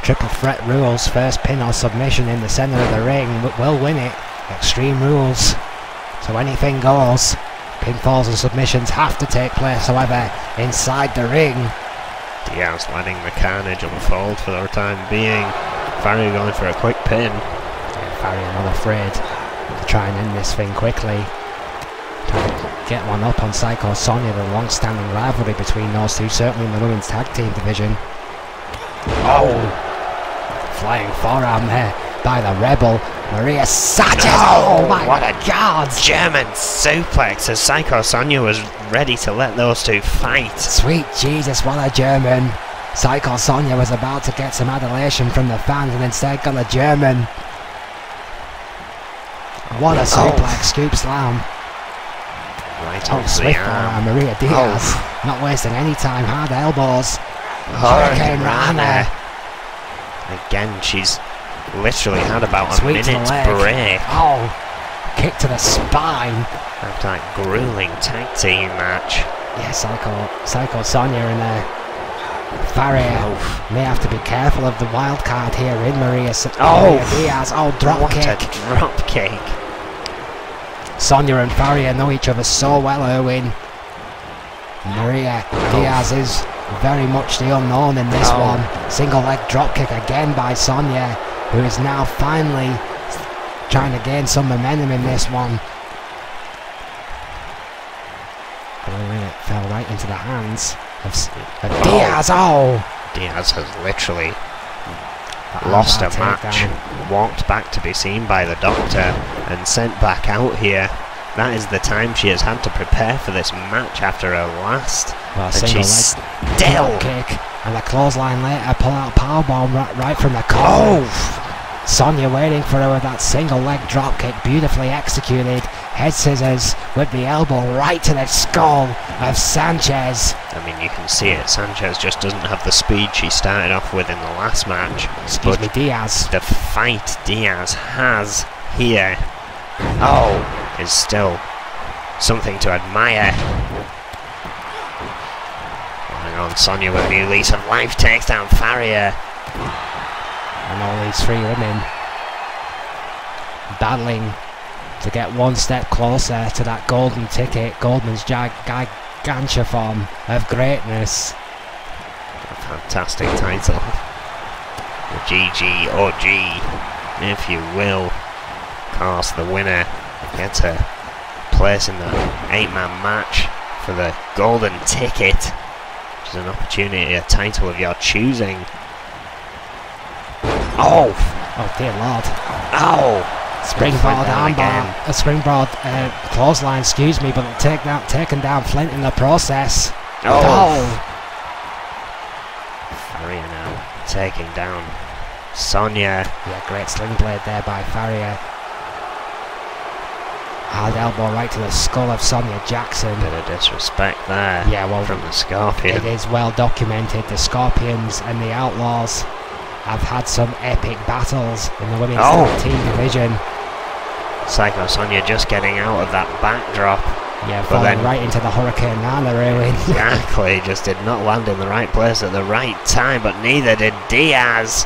Triple threat rules, first pin or submission in the centre of the ring, but will win it. Extreme Rules, so anything goes. Pinfalls and submissions have to take place, however, inside the ring. Diaz letting the carnage unfold for the time being. Farrier going for a quick pin. Yeah, Farrier not afraid to try and end this thing quickly. Trying to get one up on Psycho Sonia, the long-standing rivalry between those two, certainly in the women's tag team division. Oh! Flying forearm there by the Rebel, Maria Sanchez. Oh my god! German suplex as Psycho Sonia was ready to let those two fight. Sweet Jesus, what a German. Psycho Sonia was about to get some adulation from the fans and instead got a German. What a suplex, scoop slam. Right on swift forearm, Maria Diaz. Not wasting any time, hard elbows. Hurricane Rana. Again, she's literally had about a minute's break. Oh, kick to the spine. After that grueling tag team match. Yeah, Psycho Sonia and Farrier may have to be careful of the wild card here in Maria Diaz. Oh, drop kick. What a drop kick. Sonia and Farrier know each other so well, Erwin. Maria Diaz is very much the unknown in this one. Single leg drop kick again by Sonia, who is now finally trying to gain some momentum in this one. It fell right into the hands of Diaz. Diaz has literally lost a match, walked back to be seen by the doctor and sent back out here. That is the time she has had to prepare for this match after her last. Well, and she's still kick and a clothesline later, pull out powerbomb right from the corner. Sonia waiting for her with that single leg drop kick, beautifully executed. Head scissors with the elbow right to the skull of Sanchez. I mean, you can see it. Sanchez just doesn't have the speed she started off with in the last match. Diaz. The fight Diaz has here is still something to admire. Hang on, Sonia with a new lease of life takes down Farrier. And all these three women battling to get one step closer to that golden ticket, Goldman's gigantic form of greatness. A fantastic title. The GGOG, if you will. Of course, the winner gets a place in the 8-man match for the golden ticket, which is an opportunity, a title of your choosing. Oh! Oh dear lord. Ow! Springboard armbar, a springboard clothesline, excuse me, but taken down Flint in the process. Oh! Farrier now taking down Sonia. Yeah, great sling blade there by Farrier. Hard elbow right to the skull of Sonia Jackson. Bit of disrespect there, yeah, well, from the Scorpion. It is well documented. The Scorpions and the Outlaws have had some epic battles in the women's tag team division. Psycho Sonia just getting out of that backdrop. Yeah, falling right into the Hurricane Rana ruin. Exactly, just did not land in the right place at the right time, but neither did Diaz.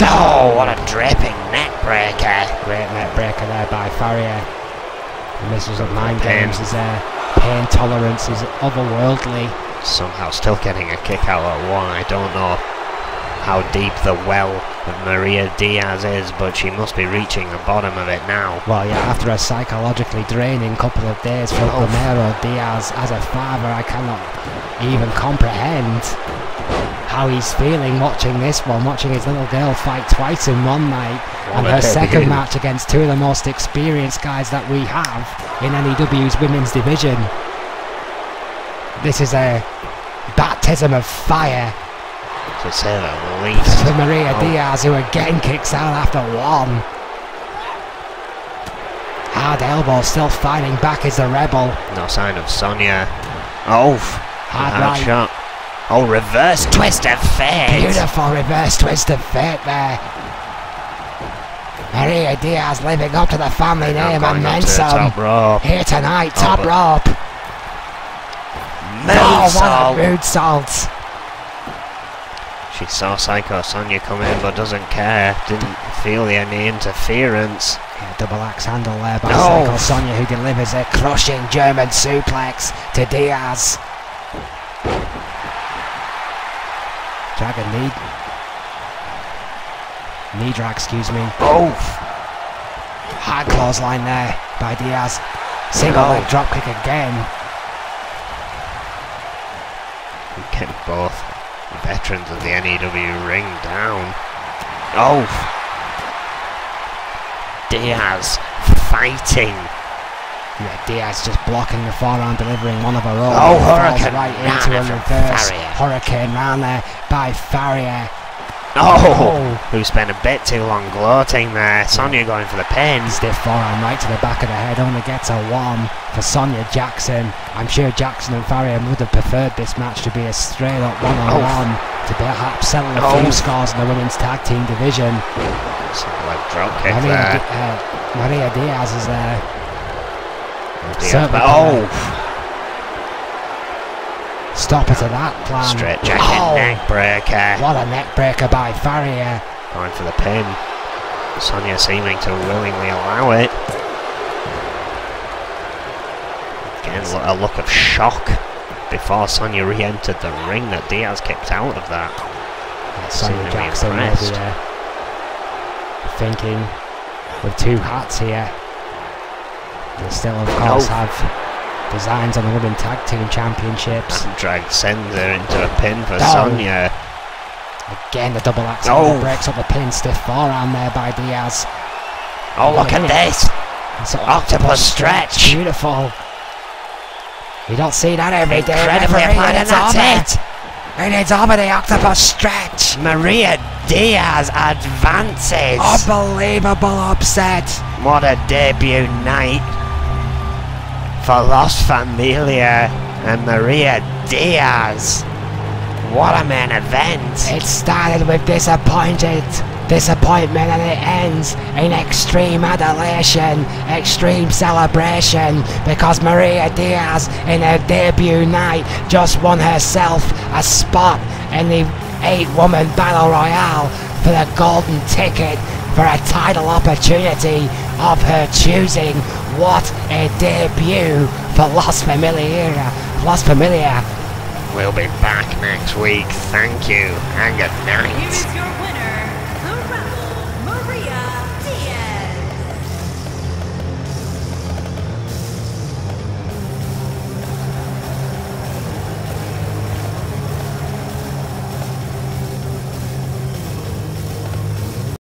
Oh, what a dripping neck breaker. Great neck breaker there by Farrier. The Mistress of Mind Games is there. Pain tolerance is otherworldly. Somehow still getting a kick out at one. I don't know how deep the well of Maria Diaz is, but she must be reaching the bottom of it now. Well, yeah, after a psychologically draining couple of days for Romero Diaz, as a father, I cannot even comprehend how he's feeling watching this one, watching his little girl fight twice in one night, and her second match against two of the most experienced guys that we have in NEW's women's division. This is a baptism of fire, to say the least. for Maria Diaz, who again kicks out after one. Hard elbow still fighting back as the Rebel. No sign of Sonia. Oh, hard right shot. Oh, reverse twist of fate. Beautiful reverse twist of fate there. Maria Diaz living up to the family name and then some. Here tonight, top rope. Oh, what a moonsault. She saw Psycho Sonia come in but doesn't care. Didn't feel any interference. Yeah, double axe handle there by Psycho Sonia, who delivers a crushing German suplex to Diaz. Dragon knee drag, excuse me. Oh! Hard clothesline there by Diaz. Single leg drop kick again. Getting both veterans of the NEW ring down. Oh! Diaz fighting. Yeah, Diaz just blocking the forearm, delivering one of her own. Oh, Hurricane right into a reverse Hurricane round there by Farrier. Oh, who spent a bit too long gloating there. Sonia going for the pin. Stiff forearm right to the back of the head, only gets a one for Sonia Jackson. I'm sure Jackson and Farrier would have preferred this match to be a straight up one-on-one, to perhaps settle a few scores in the women's tag team division. Something like drop kick there. Maria Diaz is there. Stop it to that plan. Straight jacket neck breaker. What a neck breaker by Farrier. Going for the pin. Sonia seeming to willingly allow it. Again, a look of shock before Sonia re-entered the ring that Diaz kicked out of that. Sonia Jackson maybe thinking with two hats here. They still, of course, have designs on the Women Tag Team Championships. And drag sends her into a pin for Sonia. Again, the double axe breaks up the pin. Stiff forearm there by Diaz. Oh, look at this! Octopus stretch! Beautiful. You don't see that every day. Incredibly applied, and that's it! And it's over the octopus stretch. Maria Diaz advances. Unbelievable upset. What a debut night for Los Familia and Maria Diaz. What a main event. It started with disappointed disappointment, and it ends in extreme adulation, extreme celebration, because Maria Diaz in her debut night just won herself a spot in the 8-woman battle royale for the golden ticket for a title opportunity of her choosing. What a debut for Las Familia. We'll be back next week. Thank you and good night. Here is your